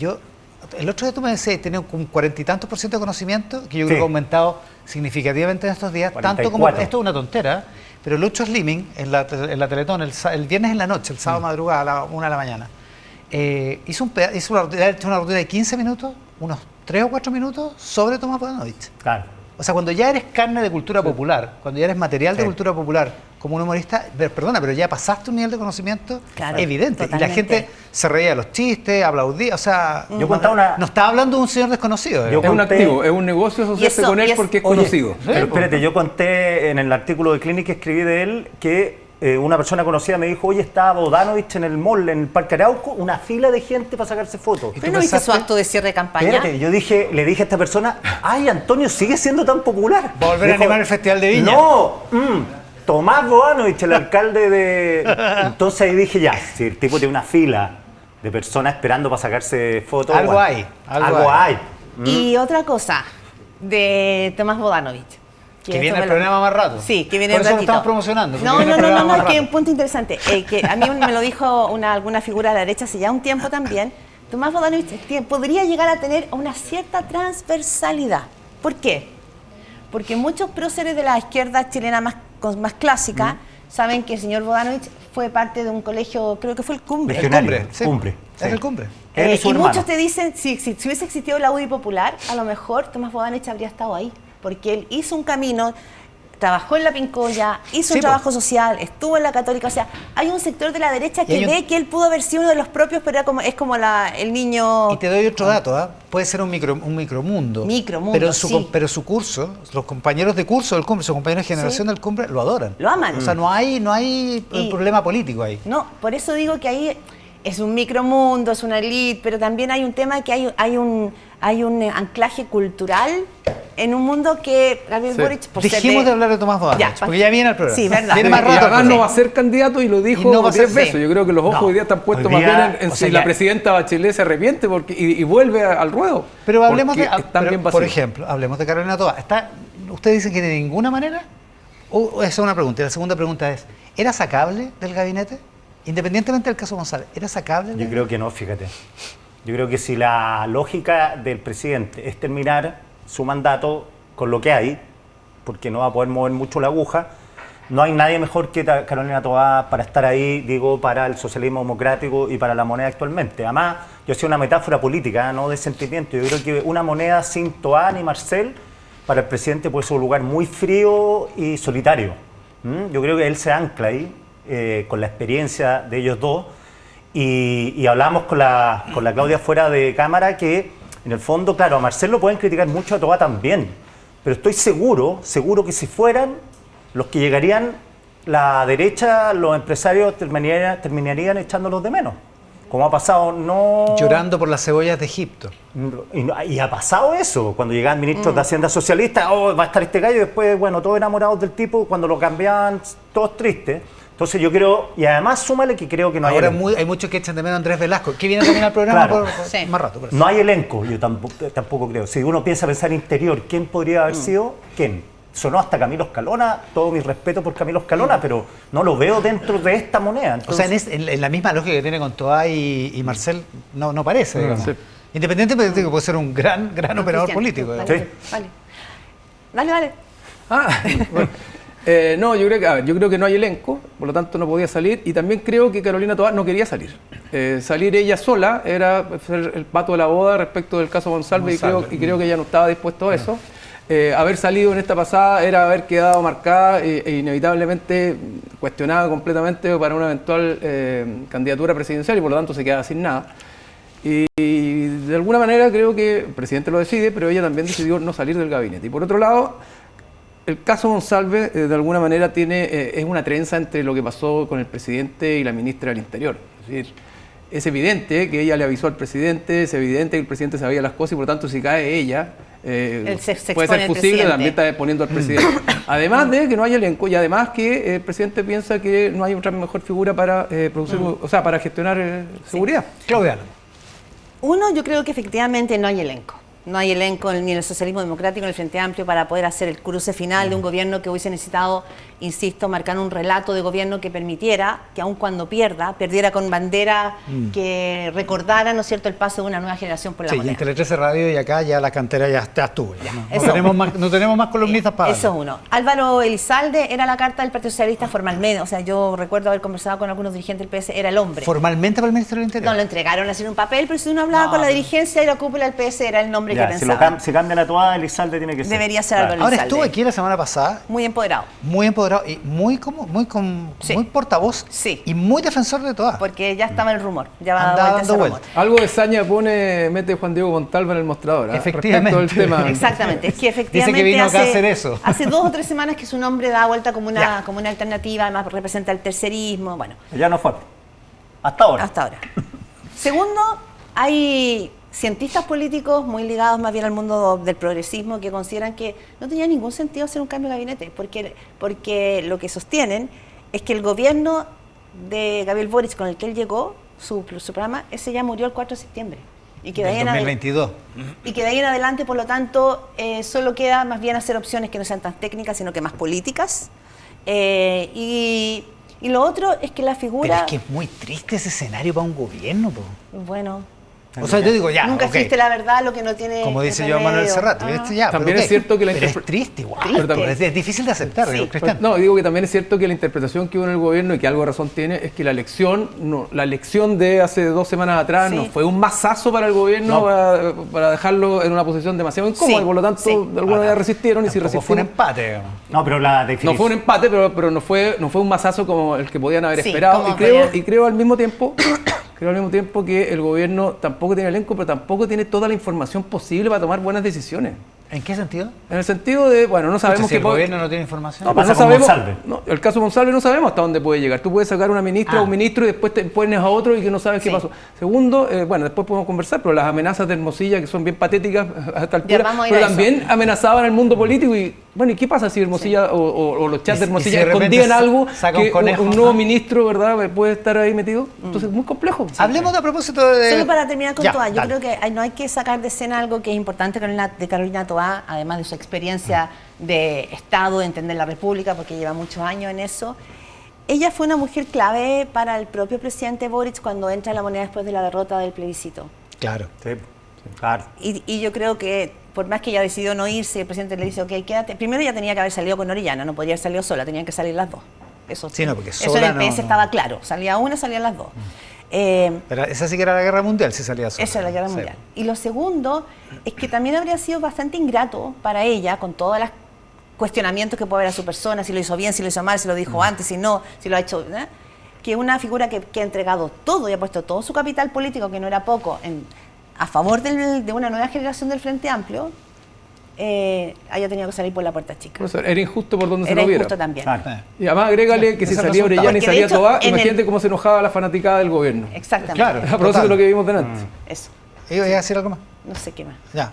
El otro día tú me decías, tenía un 40 y tantos % de conocimiento, que yo creo Sí. que ha aumentado significativamente en estos días, tanto como 44. esto es una tontera, pero Lucho Slimming en la Teletón, el viernes en la noche, el sábado madrugada a la 1 de la mañana, hizo una rutina de 15 minutos, unos 3 o 4 minutos sobre Tomás Bodanovich. Claro. O sea, cuando ya eres carne de cultura popular, cuando ya eres material de Sí. cultura popular como un humorista, perdona, pero ya pasaste un nivel de conocimiento Claro, evidente. Y la totalmente. gente se reía de los chistes, aplaudía, o sea, Yo contaba una- no estaba hablando de un señor desconocido. Yo Es un conté- activo, es un negocio asociarse eso- con él y es- porque es Oye, conocido. Pero espérate, yo conté en el artículo de Clinic que escribí de él que una persona conocida me dijo, oye, estaba Bodanovich en el mall, en el Parque Arauco, una fila de gente para sacarse fotos. ¿Pero no viste su acto de cierre de campaña? Espérate, yo le dije a esta persona, ay, Antonio sigue siendo tan popular. Va a volver a Dijo, animar el Festival de Viña. No, Tomás Bodanovich, el alcalde de... Entonces ahí dije, ya, si el tipo tiene una fila de personas esperando para sacarse fotos. Algo bueno, hay, algo hay. Y otra cosa de Tomás Bodanovich. Que viene esto el me lo- programa más rato. Sí, que viene Por el eso lo ratito. estamos promocionando, porque No, viene no, el no, programa no, más que es rato. un punto interesante. Que a mí me lo dijo alguna figura de la derecha hace ya un tiempo también. Tomás Bodanovich podría llegar a tener una cierta transversalidad. ¿Por qué? Porque muchos próceres de la izquierda chilena más clásica saben que el señor Bodanovich fue parte de un colegio, creo que fue el Cumbre. El Legionario, Cumbre, sí. Cumbre, Es sí. el Cumbre. Él y su y hermano. muchos te dicen, si hubiese existido la UDI popular, a lo mejor Tomás Bodanovich habría estado ahí, porque él hizo un camino, trabajó en la Pincoya, hizo Sí, un po. trabajo social, estuvo en la Católica, o sea, hay un sector de la derecha Y que hay un- ve que él pudo haber sido uno de los propios, pero es como el niño... Y te doy otro dato, ¿ah? Puede ser un micromundo. Micromundo, pero sí. pero su curso, los compañeros de curso del Cumbre, sus compañeros de generación del Cumbre, lo adoran. Lo aman. O sea, no hay Y- problema político ahí. No, por eso digo que ahí es un micromundo, es una elite, pero también hay un tema que hay un anclaje cultural en un mundo que Gabriel Boric, por ser Dejemos de hablar de Tomás Bodanich, porque ya viene el programa. Sí, verdad. Viene más Y rato. además no va a ser candidato y lo dijo no va a ser- 10 veces. Yo creo que los ojos No. hoy día están puestos Hoy más día, bien en o sea, si ya- la presidenta Bachelet se arrepiente porque, y vuelve al ruedo. Pero hablemos de, Porque están pero, bien por vacíos. ejemplo, hablemos de Carolina Toa. ¿Ustedes dicen que de ninguna manera? Esa es una pregunta. Y la segunda pregunta es, ¿era sacable del gabinete? Independientemente del caso González, ¿era sacable? Yo creo que no, fíjate. Yo creo que si la lógica del presidente es terminar su mandato con lo que hay, porque no va a poder mover mucho la aguja, no hay nadie mejor que Carolina Toá para estar ahí, digo, para el socialismo democrático y para la moneda actualmente. Además, yo hacía una metáfora política, no de sentimiento. Yo creo que una moneda sin Toá ni Marcel, para el presidente puede ser un lugar muy frío y solitario. Yo creo que él se ancla ahí, con la experiencia de ellos dos. Y hablábamos con la Claudia fuera de cámara que, en el fondo, claro, a Marcel lo pueden criticar mucho, a Toá también. Pero estoy seguro que si fueran los que llegarían, la derecha, los empresarios terminarían echándolos de menos. Como ha pasado, no... Llorando por las cebollas de Egipto. Y ha pasado eso, cuando llegaban ministros de Hacienda socialistas, va a estar este gallo, y después, bueno, todos enamorados del tipo, cuando lo cambiaban, todos tristes. Entonces yo creo, y además súmale que creo que no hay Ahora elenco. hay muchos que echan de menos a Andrés Velasco, que viene también al programa Claro. por Sí. más rato. por eso. No hay elenco, yo tampoco creo. Si uno piensa pensar interior, ¿quién podría haber sido? ¿Quién? Sonó hasta Camilo Escalona, todo mi respeto por Camilo Escalona, pero no lo veo dentro de esta moneda. O sea, Entonces, en la misma lógica que tiene con Toá y Marcel, no parece, digamos. Sí. Independientemente de que puede ser un gran operador Cristian, político. Vale, Sí. vale. Bueno. No, yo creo que no hay elenco, por lo tanto no podía salir, y también creo que Carolina Toá no quería salir. Salir ella sola era ser el pato de la boda respecto del caso González, y creo que ella no estaba dispuesto a eso. Haber salido en esta pasada era haber quedado marcada e inevitablemente cuestionada completamente para una eventual candidatura presidencial, y por lo tanto se quedaba sin nada. Y de alguna manera creo que el presidente lo decide, pero ella también decidió no salir del gabinete. Y por otro lado, el caso Monsalve de alguna manera es una trenza entre lo que pasó con el presidente y la ministra del Interior. Es decir, es evidente que ella le avisó al presidente, es evidente que el presidente sabía las cosas, y por lo tanto si cae ella, se puede expone ser el fusible, presidente. también está exponiendo al presidente. Además de que no hay elenco, y además que el presidente piensa que no hay otra mejor figura para producir, o sea, para gestionar seguridad. Claudia. Uno, yo creo que efectivamente no hay elenco. No hay elenco ni en el socialismo democrático ni en el Frente Amplio para poder hacer el cruce final de un gobierno que hubiese necesitado, insisto, marcar un relato de gobierno que permitiera que aun cuando perdiera con bandera que recordara, ¿no es cierto?, el paso de una nueva generación por la Sí, y en moneda. Tele 13 Radio y acá ya la cantera ya estuvo. Ya, no Eso. tenemos más columnistas para Eso darle. uno. Álvaro Elizalde era la carta del Partido Socialista formalmente. O sea, yo recuerdo haber conversado con algunos dirigentes del PS, era el hombre. Formalmente para el Ministerio del Interior. No lo entregaron así en un papel, pero si uno hablaba con la dirigencia y la cúpula del PS era el nombre ya, que si pensaba. se cambian a Toá, Elizalde tiene que ser. Debería ser Álvaro Ahora Elizalde. estuvo aquí la semana pasada, Muy empoderado. muy empoderado y muy Sí. portavoz Sí. y muy defensor de Toá. Porque ya estaba el rumor, ya va Andaba dando dando vuelta ese vueltas. rumor. Algo de saña mete Juan Diego Montalva en el mostrador. Efectivamente. Respecto al tema. Exactamente, es que efectivamente Dice que vino acá a hacer eso. hace 2 o 3 semanas que su nombre da vuelta como Ya. una alternativa, además representa el tercerismo, bueno, Ya no fue. Hasta ahora. hasta ahora. Segundo, hay cientistas políticos muy ligados más bien al mundo del progresismo que consideran que no tenía ningún sentido hacer un cambio de gabinete, porque lo que sostienen es que el gobierno de Gabriel Boric con el que él llegó, su programa, ese ya murió el 4 de septiembre. Y que de ahí Del en 2022. Y que de ahí en adelante, por lo tanto, solo queda más bien hacer opciones que no sean tan técnicas, sino que más políticas. Y lo otro es que la Pero figura... es que es muy triste ese escenario para un gobierno, po. Bueno, O sea, yo digo ya, nunca ok. existe la verdad, lo que no tiene... Como dice Joan Manuel remedio. Serrat, Ah. ¿viste? Ya, También pero es cierto que la pero es interpre- triste igual. Triste. Pero es difícil de aceptar, Sí. digo, Cristian. No, digo que también es cierto que la interpretación que hubo en el gobierno, y que algo de razón tiene, es que la elección de hace 2 semanas atrás Sí. no fue un mazazo para el gobierno No. para dejarlo en una posición demasiado incómoda, Sí, y por lo tanto sí. de alguna manera resistieron, y si Tampoco fue un resistieron... empate, digamos. No, pero la No definición. fue un empate, pero no fue un mazazo como el que podían haber Sí, esperado. como Creo podían. al mismo tiempo que el gobierno tampoco tiene elenco, pero tampoco tiene toda la información posible para tomar buenas decisiones. ¿En qué sentido? En el sentido de, bueno, no sabemos Si el qué puede- gobierno no tiene información. No, pero pasa no con sabemos. Monsalve. No, el caso Monsalve no sabemos hasta dónde puede llegar. Tú puedes sacar una ministra o un ministro y después te pones a otro y que no sabes qué Sí. pasó. Segundo, bueno, después podemos conversar, pero las amenazas de Hermosilla, que son bien patéticas a esta altura, vamos a ir pero a eso. también amenazaban al mundo político. Y bueno, ¿y qué pasa si Hermosilla o los chats de Y si Hermosilla de repente escondían algo saca un que conejo, un nuevo ¿ah? ministro, ¿verdad?, puede estar ahí metido? Entonces, muy complejo. Hablemos de a propósito de... Solo para terminar con Ya, Toá, yo dale. creo que no hay que sacar de escena algo que es importante de Carolina Toá, además de su experiencia de Estado, de entender la República, porque lleva muchos años en eso. Ella fue una mujer clave para el propio presidente Boric cuando entra a la moneda después de la derrota del plebiscito. Claro. Sí, claro. Y yo creo que por más que ella decidió no irse, el presidente le dice, ok, quédate. Primero ella tenía que haber salido con Orellana, no podría haber salido sola, tenían que salir las dos. Eso, Sí, no, porque eso sola en el PS no- estaba claro, salía una, salían las dos. Pero esa sí que era la guerra mundial, si salía sola. Eso es la guerra Sí. mundial. Y lo segundo es que también habría sido bastante ingrato para ella, con todos los cuestionamientos que puede haber a su persona, si lo hizo bien, si lo hizo mal, si lo dijo antes, si no, si lo ha hecho... Que una figura que ha entregado todo y ha puesto todo su capital político, que no era poco, a favor de una nueva generación del Frente Amplio, haya tenido que salir por la puerta chica. Profesor, era injusto por donde se Era lo viera. injusto también. Claro. Y además agrégale que si Ese salía resultado. Orellana y Porque de salía hecho, Toá, en imagínate el- cómo se enojaba la fanaticada del gobierno. Exactamente. Claro. A propósito de lo que vimos delante. Eso. ¿Iba a decir algo más? No sé qué más. Ya.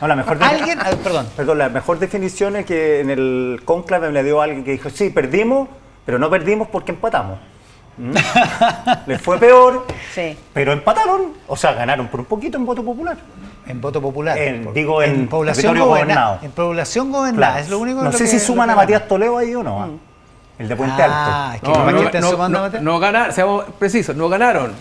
No, la mejor ¿Alguien? Perdón. Perdón, la mejor definición es que en el cónclave me dio alguien que dijo, sí, perdimos, pero no perdimos porque empatamos. Les fue peor, Sí. pero empataron, o sea, ganaron por un poquito en voto popular. En voto popular. Digo, en población territorio gobernada. gobernado. En población gobernada. Claro. Es lo único No lo sé que- si lo suman que a gana. Matías Toledo ahí o no, el de Puente Ah, Alto. es que ¿para qué están sumando, Mateo? no ganaron, seamos precisos, no ganaron.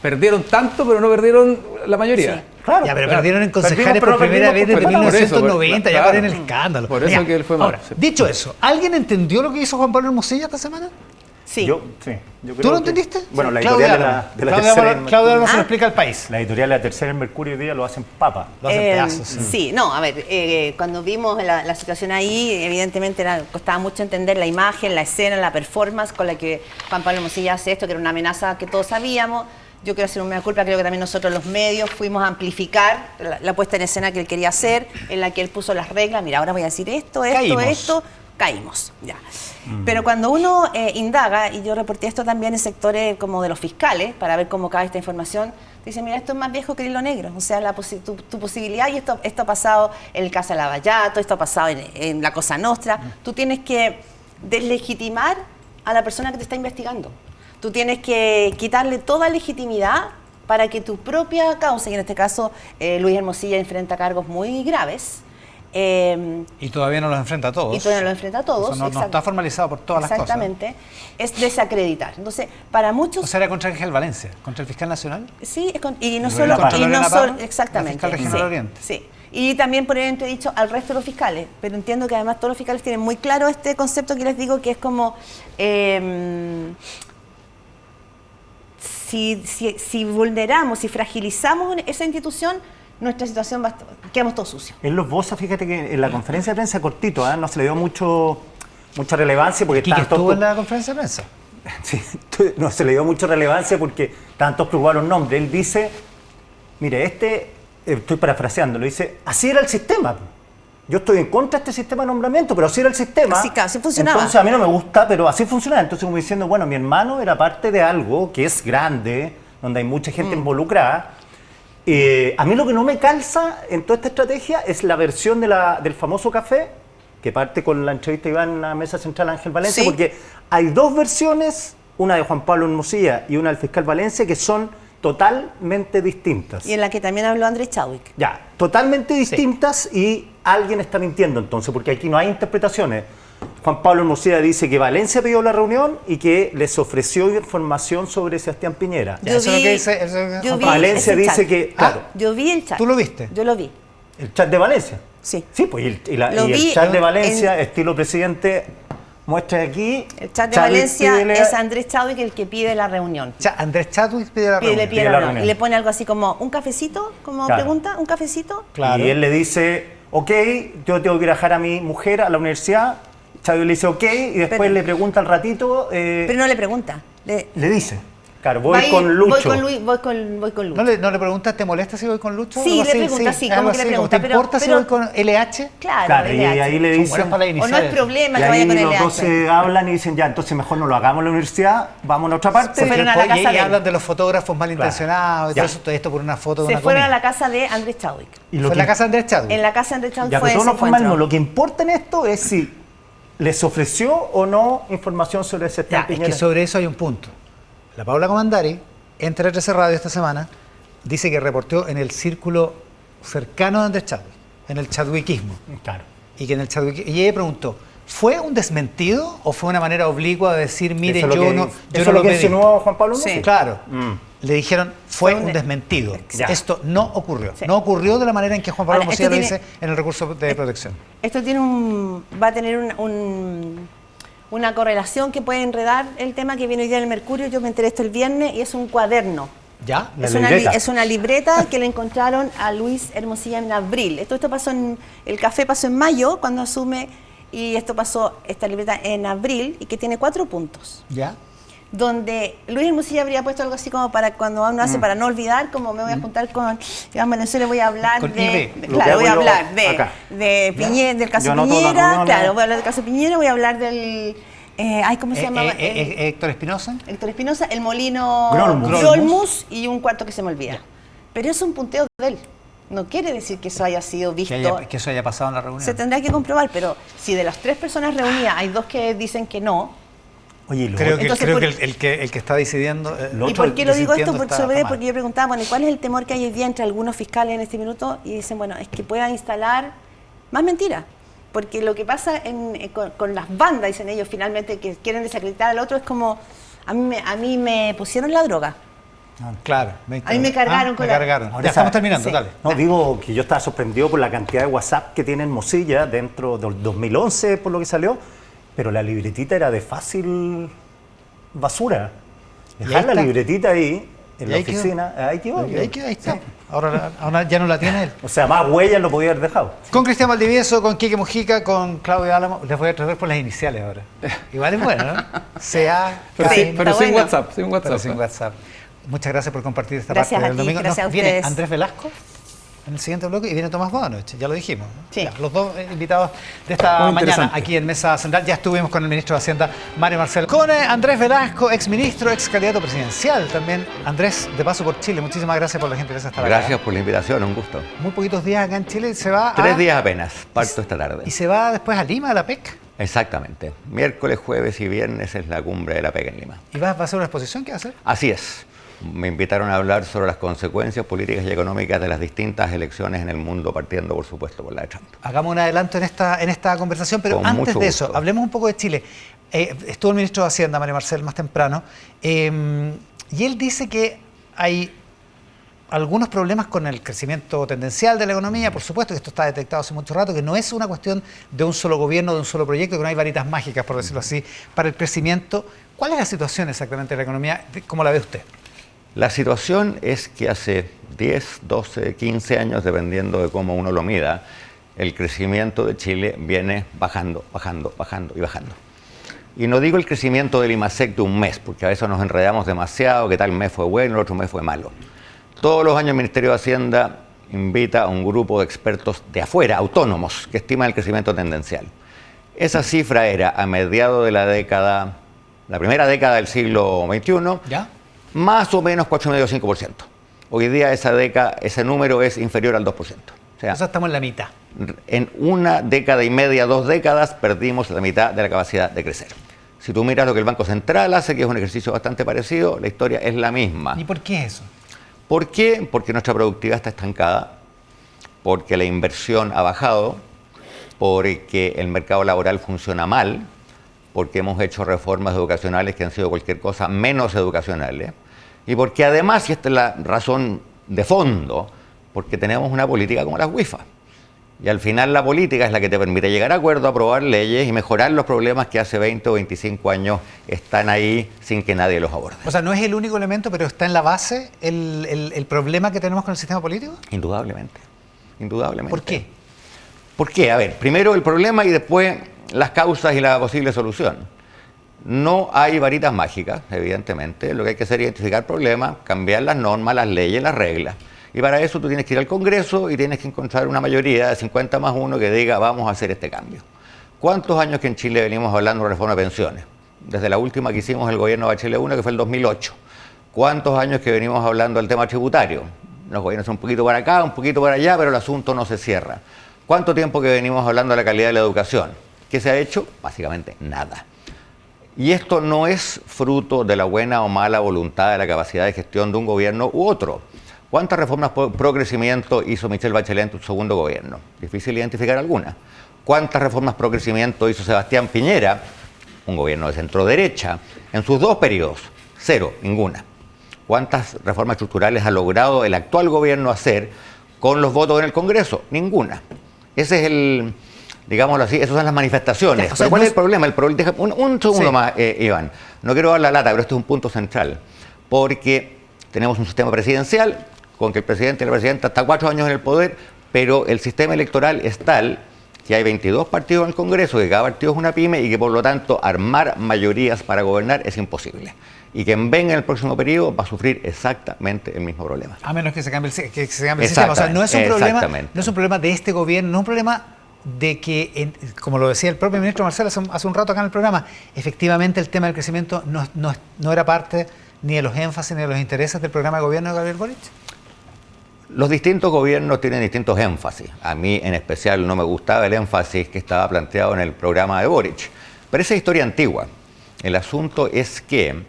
Perdieron tanto, pero no perdieron la mayoría. Sí. Claro, Ya, pero claro. perdieron en concejales Perdimos, pero por primera perdimos vez desde porque empatamos. Por eso, 1990, ya claro. paren el escándalo. Por eso que él fue ahora, malo, sí. dicho eso, ¿alguien entendió lo que hizo Juan Pablo Hermosilla esta semana? Sí. Yo ¿Tú creo lo que- entendiste? Bueno, la Claudia editorial Álamo. de la Claudia tercera Álamo- Claudia Álamo se lo Ah. explica al país. La editorial de la tercera en Mercurio hoy día lo hacen papa. Lo hacen pedazos. Sí, no, a ver, cuando vimos la situación ahí, evidentemente costaba mucho entender la imagen, la escena, la performance con la que Juan Pablo Hermosilla hace esto, que era una amenaza que todos sabíamos. Yo quiero hacer una mea culpa, creo que también nosotros los medios fuimos a amplificar la puesta en escena que él quería hacer, en la que él puso las reglas, mira, ahora voy a decir esto, caímos, ya. Pero cuando uno indaga, y yo reporté esto también en sectores como de los fiscales, para ver cómo cabe esta información, dice, mira, esto es más viejo que el hilo negro, o sea, tu posibilidad, y esto ha pasado en el caso de Lavallato, esto ha pasado en la Cosa Nostra, tú tienes que deslegitimar a la persona que te está investigando. Tú tienes que quitarle toda legitimidad para que tu propia causa, y en este caso Luis Hermosilla enfrenta cargos muy graves, Y todavía no los enfrenta a todos. y todavía lo enfrenta a todos. Eso no exact- está formalizado por todas las cosas. Exactamente. Es desacreditar. Entonces, para muchos... O sea, era contra Ángel Valencia, contra el fiscal nacional. Sí, y no Y solo... contra Y no Lorena solo Parra, exactamente. la fiscal regional sí, Oriente. sí. Y también poner entredicho al resto de los fiscales. Pero entiendo que además todos los fiscales tienen muy claro este concepto que les digo, que es como... si vulneramos, si fragilizamos esa institución, nuestra situación quedamos todos sucios. En los Bosa, fíjate que en la conferencia de prensa cortito, no se le dio mucha relevancia porque ¿Quique tanto estuvo en la conferencia de prensa? Sí, no se le dio mucha relevancia porque tantos preocuparon nombres. Él dice, mire, estoy parafraseando, lo dice, así era el sistema. Yo estoy en contra de este sistema de nombramiento, pero así era el sistema. Así, claro, así funcionaba. Entonces a mí no me gusta, pero así funcionaba. Entonces como diciendo, bueno, mi hermano era parte de algo que es grande, donde hay mucha gente involucrada. A mí lo que no me calza en toda esta estrategia es la versión del famoso café, que parte con la entrevista que iba en la mesa central a Ángel Valencia, Sí. porque hay dos versiones, una de Juan Pablo Hermosilla y una del fiscal Valencia, que son totalmente distintas. Y en la que también habló Andrés Chadwick. Ya, totalmente distintas y alguien está mintiendo entonces, porque aquí no hay interpretaciones. Juan Pablo Hermosilla dice que Valencia pidió la reunión y que les ofreció información sobre Sebastián Piñera. Ya, eso es lo que dice- eso es lo que- yo vi Valencia ese dice chat. que, claro, Yo vi el chat. ¿Tú lo viste? Yo lo vi. el chat de Valencia. Sí. Sí, pues y Lo el vi chat de en- Valencia, estilo presidente, muestra aquí. El chat de Chadwick Valencia pídele- es Andrés Chadwick el que pide la reunión. Andrés Chadwick pide la Le reunión. pide pide la la reunión. reunión. Y le pone algo así como, ¿un cafecito? Como Claro. pregunta, ¿un cafecito? Claro. Y él le dice, ok, yo tengo que ir a dejar a mi mujer a la universidad. Chadwick le dice, ok, y después Pero- le pregunta al ratito, Pero no le pregunta. le dice. Claro, voy con Lucho. Voy con Lucho. ¿No le preguntas, te molesta si voy con Lucho? Sí, Algo le así, pregunta, sí, algo como que le así, pregunta, ¿te importa si voy con LH? Claro, Y LH. ahí le Son dicen... buenas para las O no iniciales. es problema Y que vaya ahí con los LH. dos se hablan y dicen, ya, entonces mejor no lo hagamos en la universidad, vamos a otra parte. Se fueron a la casa y de él. hablan de los fotógrafos malintencionados y Ya. todo eso, todo esto por una foto de Se una fueron a comida. la casa de Andrés Chadwick. Y Fue en la casa de Andrés Chadwick. En la casa de Andrés Chadwick Ya, fue pero ese todos nos formamos. encuentro. Lo que importa en esto es si les ofreció o no información sobre ese Ya, Es Piñera. que sobre eso hay un punto. La Paula Comandari, en Tele 13 Radio esta semana, dice que reportó en el círculo cercano de Andrés Chadwick, en el chadwickismo. Claro. Y ella preguntó, ¿fue un desmentido o fue una manera oblicua de decir, mire, Eso es lo yo que- no eso yo es no lo lo que pedí? insinuó Juan Pablo Núñez. Sí. Claro. Le dijeron, fue Fue un desmentido. Ya. Esto no ocurrió. Sí. No ocurrió de la manera en que Juan Pablo Ahora, Mosilla esto lo tiene- dice en el recurso de protección. Esto tiene va a tener una correlación que puede enredar el tema que viene hoy día en el Mercurio. Yo me enteré esto el viernes y es un cuaderno. ¿Ya? La Es libreta. es una libreta que le encontraron a Luis Hermosilla en abril. Esto pasó el café pasó en mayo cuando asume y esta libreta en abril y que tiene 4 puntos. ¿Ya? Donde Luis Hermosilla habría puesto algo así como para cuando uno hace para no olvidar, como me voy a juntar con Iván Venezuela, voy a hablar Con de, IB. Lo que claro, voy a hago yo hablar acá. de Piñera, del caso Yo anoto las Piñera, reuniones. claro, voy a hablar del caso Piñera, voy a hablar del ¿cómo se llamaba? Héctor Espinosa. Héctor Espinosa, el molino Grolmus. Grolmus y un cuarto que se me olvida. Pero es un punteo de él. No quiere decir que eso haya sido visto. Que eso haya pasado en la reunión. Se tendrá que comprobar, pero si de las 3 personas reunidas hay 2 que dicen que no. Oye, y lo Creo que, Entonces, creo por- que el que está decidiendo... Lo ¿Y otro por qué lo digo esto? disintiendo está Porque mal. yo preguntaba, bueno, ¿y cuál es el temor que hay hoy día entre algunos fiscales en este minuto? Y dicen, bueno, es que puedan instalar más mentiras. Porque lo que pasa con las bandas, dicen ellos finalmente, que quieren desacreditar al otro, es como, a mí me pusieron la droga. Claro. A mí me cargaron con me la- cargaron. Ahora Ya estamos sabe. terminando, Sí. dale. No, digo que yo estaba sorprendido por la cantidad de WhatsApp que tiene Hermosilla dentro del 2011, por lo que salió, pero la libretita era de fácil basura. Y ahí Dejar la está. libretita ahí, en Y la ahí quedó. oficina, ahí quedó. Ahí está. Ahora ya no la tiene él. O sea, más huellas lo podía haber dejado. Con Cristian Valdivieso, con Quique Mujica, con Claudio Álamo. Les voy a tratar por las iniciales ahora. Igual es bueno, ¿no? CA, Pero, Sí, sí, está pero sin bueno. WhatsApp, sin WhatsApp. pero sin WhatsApp. Muchas gracias por compartir esta Gracias parte a del ti, domingo. gracias a Viene ustedes. Andrés Velasco en el siguiente bloque y viene Tomás Bodanovich, ya lo dijimos, ¿no? Sí. Ya, los dos invitados de esta Muy mañana interesante. aquí en Mesa Central. Ya estuvimos con el ministro de Hacienda, Mario Marcelo. Con Andrés Velasco, ex ministro, ex candidato presidencial también. Andrés, de paso por Chile, muchísimas gracias por la gentileza de estar acá. Gracias por la invitación, un gusto. Muy poquitos días acá en Chile. Se va 3 a... días apenas, parto esta tarde. Y se va después a Lima, a la PEC. Exactamente. Miércoles, jueves y viernes es la cumbre de la PEC en Lima. ¿Y va a hacer una exposición? ¿Qué va a hacer? Así es. Me invitaron a hablar sobre las consecuencias políticas y económicas de las distintas elecciones en el mundo, partiendo, por supuesto, por la de Trump. Hagamos un adelanto en esta conversación, pero Con antes mucho de eso, gusto. hablemos un poco de Chile. Estuvo el ministro de Hacienda, Mario Marcel, más temprano, y él dice que hay algunos problemas con el crecimiento tendencial de la economía, por supuesto que esto está detectado hace mucho rato, que no es una cuestión de un solo gobierno, de un solo proyecto, que no hay varitas mágicas, por decirlo así, para el crecimiento. ¿Cuál es la situación exactamente de la economía? ¿Cómo la ve usted? La situación es que hace 10, 12, 15 años, dependiendo de cómo uno lo mida, el crecimiento de Chile viene bajando, bajando, bajando y bajando. Y no digo el crecimiento del IMASEC de un mes, porque a veces nos enredamos demasiado, que tal mes fue bueno, el otro mes fue malo. Todos los años el Ministerio de Hacienda invita a un grupo de expertos de afuera, autónomos, que estiman el crecimiento tendencial. Esa cifra era a mediados de la primera década del siglo XXI, ¿Ya? más o menos 4,5-5%. Hoy día ese número es inferior al 2%. O sea, O sea, estamos en la mitad. en una década y media, 2 décadas, perdimos la mitad de la capacidad de crecer. Si tú miras lo que el Banco Central hace, que es un ejercicio bastante parecido, la historia es la misma. ¿Y por qué eso? ¿Por qué? Porque nuestra productividad está estancada, porque la inversión ha bajado, porque el mercado laboral funciona mal, porque hemos hecho reformas educacionales que han sido cualquier cosa menos educacionales, y porque además, y esta es la razón de fondo, porque tenemos una política como las WIFA. Y al final la política es la que te permite llegar a acuerdo, aprobar leyes y mejorar los problemas que hace 20 o 25 años están ahí sin que nadie los aborde. O sea, no es el único elemento, pero está en la base el problema que tenemos con el sistema político. Indudablemente. Indudablemente. ¿Por qué? ¿Por qué? A ver, primero el problema y después las causas y la posible solución. No hay varitas mágicas, evidentemente. Lo que hay que hacer es identificar problemas, cambiar las normas, las leyes, las reglas. Y para eso tú tienes que ir al Congreso y tienes que encontrar una mayoría de 50+1 que diga vamos a hacer este cambio. ¿Cuántos años que en Chile venimos hablando de reforma de pensiones? Desde la última que hicimos el gobierno de Bachelet 1, que fue el 2008. ¿Cuántos años que venimos hablando del tema tributario? Los gobiernos son un poquito para acá, un poquito para allá, pero el asunto no se cierra. ¿Cuánto tiempo que venimos hablando de la calidad de la educación? ¿Qué se ha hecho? Básicamente nada. Y esto no es fruto de la buena o mala voluntad de la capacidad de gestión de un gobierno u otro. ¿Cuántas reformas pro crecimiento hizo Michelle Bachelet en su segundo gobierno? Difícil identificar alguna. ¿Cuántas reformas pro crecimiento hizo Sebastián Piñera, un gobierno de centro derecha, en sus 2 periodos? 0, ninguna. ¿Cuántas reformas estructurales ha logrado el actual gobierno hacer con los votos en el Congreso? Ninguna. Ese es el, digámoslo así, esas son las manifestaciones. Ya, o sea, pero ¿cuál no es el problema? Un segundo Sí. más, Iván. No quiero dar la lata, pero este es un punto central. Porque tenemos un sistema presidencial con que el presidente y la presidenta está 4 años en el poder, pero el sistema electoral es tal que hay 22 partidos en el Congreso, que cada partido es una pyme y que por lo tanto armar mayorías para gobernar es imposible. Y quien venga en el próximo periodo va a sufrir exactamente el mismo problema. A menos que se cambie el sistema. O sea, no es un problema de este gobierno, no es un problema de que, como lo decía el propio ministro Marcel hace un rato acá en el programa, efectivamente el tema del crecimiento no era parte ni de los énfasis ni de los intereses del programa de gobierno de Gabriel Boric. Los distintos gobiernos tienen distintos énfasis. A mí en especial no me gustaba el énfasis que estaba planteado en el programa de Boric. Pero esa es historia antigua. El asunto es que,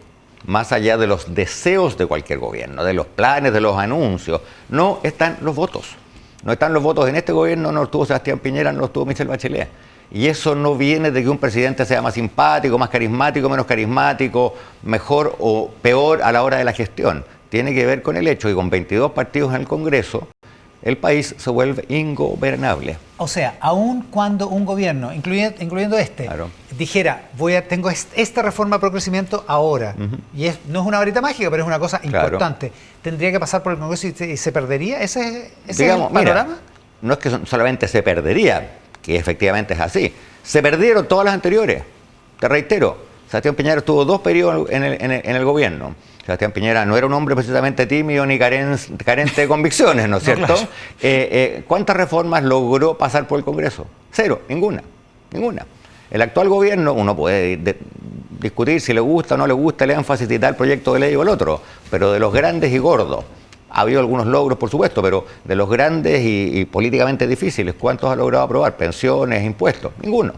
más allá de los deseos de cualquier gobierno, de los planes, de los anuncios, no están los votos. No están los votos en este gobierno, no los tuvo Sebastián Piñera, no los tuvo Michelle Bachelet. Y eso no viene de que un presidente sea más simpático, más carismático, menos carismático, mejor o peor a la hora de la gestión. Tiene que ver con el hecho de que con 22 partidos en el Congreso, el país se vuelve ingobernable. O sea, aun cuando un gobierno, incluyendo este, Claro. dijera, tengo esta reforma pro crecimiento ahora, y no es una varita mágica, pero es una cosa importante, ¿tendría que pasar por el Congreso y se perdería? ¿Ese es el panorama? Mira, no es que solamente se perdería, que efectivamente es así. Se perdieron todas las anteriores. Te reitero, Sebastián Piñera estuvo 2 periodos en el gobierno. Sebastián Piñera no era un hombre precisamente tímido ni carente de convicciones, ¿no es cierto? Claro. ¿Cuántas reformas logró pasar por el Congreso? 0, ninguna. El actual gobierno, uno puede discutir si le gusta o no le gusta el énfasis de tal proyecto de ley o el otro, pero de los grandes y gordos, ha habido algunos logros, por supuesto, pero de los grandes y políticamente difíciles, ¿cuántos ha logrado aprobar? Pensiones, impuestos, ninguno.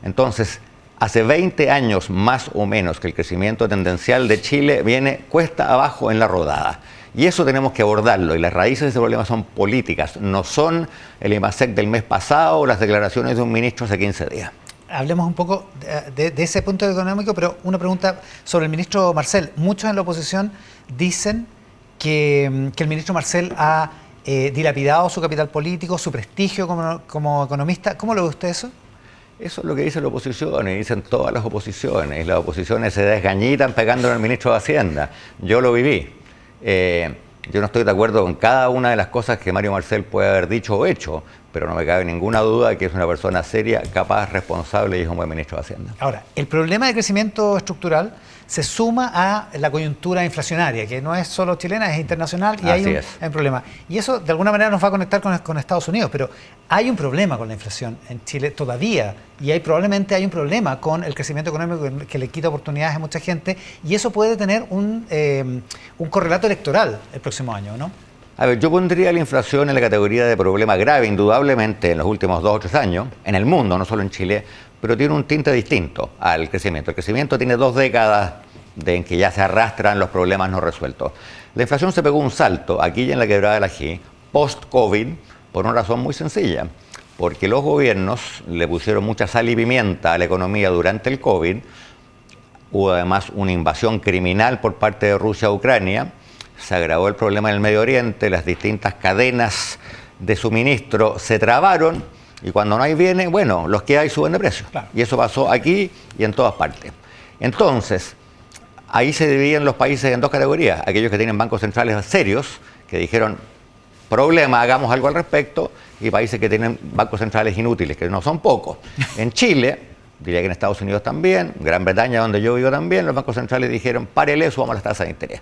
Entonces, hace 20 años más o menos que el crecimiento tendencial de Chile viene cuesta abajo en la rodada. Y eso tenemos que abordarlo. Y las raíces de ese problema son políticas, no son el IMASEC del mes pasado o las declaraciones de un ministro hace 15 días. Hablemos un poco de ese punto económico, pero una pregunta sobre el ministro Marcel. Muchos en la oposición dicen que el ministro Marcel ha dilapidado su capital político, su prestigio como economista. ¿Cómo lo ve usted eso? Eso es lo que dice la oposición, y dicen todas las oposiciones, y las oposiciones se desgañitan pegándole al ministro de Hacienda. Yo lo viví. Yo no estoy de acuerdo con cada una de las cosas que Mario Marcel puede haber dicho o hecho, pero no me cabe ninguna duda de que es una persona seria, capaz, responsable y es un buen ministro de Hacienda. Ahora, el problema de crecimiento estructural se suma a la coyuntura inflacionaria, que no es solo chilena, es internacional y hay un problema. Y eso de alguna manera nos va a conectar con Estados Unidos, pero hay un problema con la inflación en Chile todavía y probablemente hay un problema con el crecimiento económico que le quita oportunidades a mucha gente y eso puede tener un correlato electoral el próximo año, ¿no? A ver, yo pondría la inflación en la categoría de problema grave, indudablemente, en los últimos 2 o 3 años, en el mundo, no solo en Chile, pero tiene un tinte distinto al crecimiento. El crecimiento tiene 2 décadas en que ya se arrastran los problemas no resueltos. La inflación se pegó un salto aquí y en la quebrada del Ají, post-COVID, por una razón muy sencilla, porque los gobiernos le pusieron mucha sal y pimienta a la economía durante el COVID, hubo además una invasión criminal por parte de Rusia a Ucrania, se agravó el problema en el Medio Oriente, las distintas cadenas de suministro se trabaron y cuando no hay bienes, bueno, los que hay suben de precio. Claro. Y eso pasó aquí y en todas partes. Entonces, ahí se dividen los países en 2 categorías. Aquellos que tienen bancos centrales serios, que dijeron, problema, hagamos algo al respecto, y países que tienen bancos centrales inútiles, que no son pocos. En Chile, Diría que en Estados Unidos también, Gran Bretaña, donde yo vivo también, los bancos centrales dijeron, párele, subamos las tasas de interés.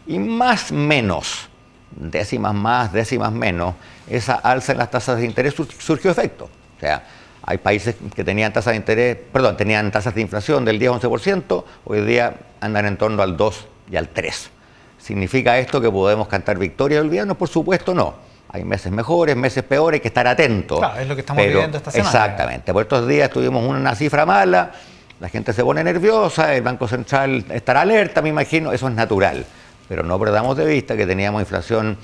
Y más menos, décimas más, décimas menos, esa alza en las tasas de interés surgió efecto. O sea, hay países que tenían tasas de interés, perdón, tenían tasas de inflación del 10-11%, hoy día andan en torno al 2 y al 3. ¿Significa esto que podemos cantar victoria y olvidarnos? Por supuesto no. Hay meses mejores, meses peores, hay que estar atentos. Claro, es lo que estamos viviendo esta semana. Exactamente. Por estos días tuvimos una cifra mala, la gente se pone nerviosa, el Banco Central estará alerta, me imagino, eso es natural. Pero no perdamos de vista que teníamos inflación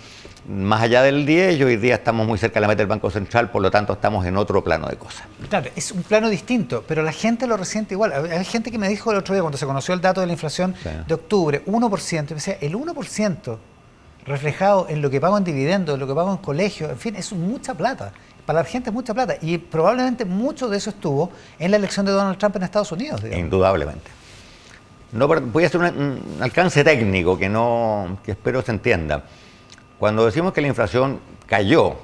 más allá del 10 y hoy día estamos muy cerca de la meta del Banco Central, por lo tanto estamos en otro plano de cosas. Claro, es un plano distinto, pero la gente lo resiente igual. Hay gente que me dijo el otro día, cuando se conoció el dato de la inflación de octubre, 1%, y me decía, el 1% reflejado en lo que pago en dividendos, en lo que pago en colegios, en fin, es mucha plata. Para la gente es mucha plata. Y probablemente mucho de eso estuvo en la elección de Donald Trump en Estados Unidos, digamos. Indudablemente. No, voy a hacer un alcance técnico que espero se entienda. Cuando decimos que la inflación cayó,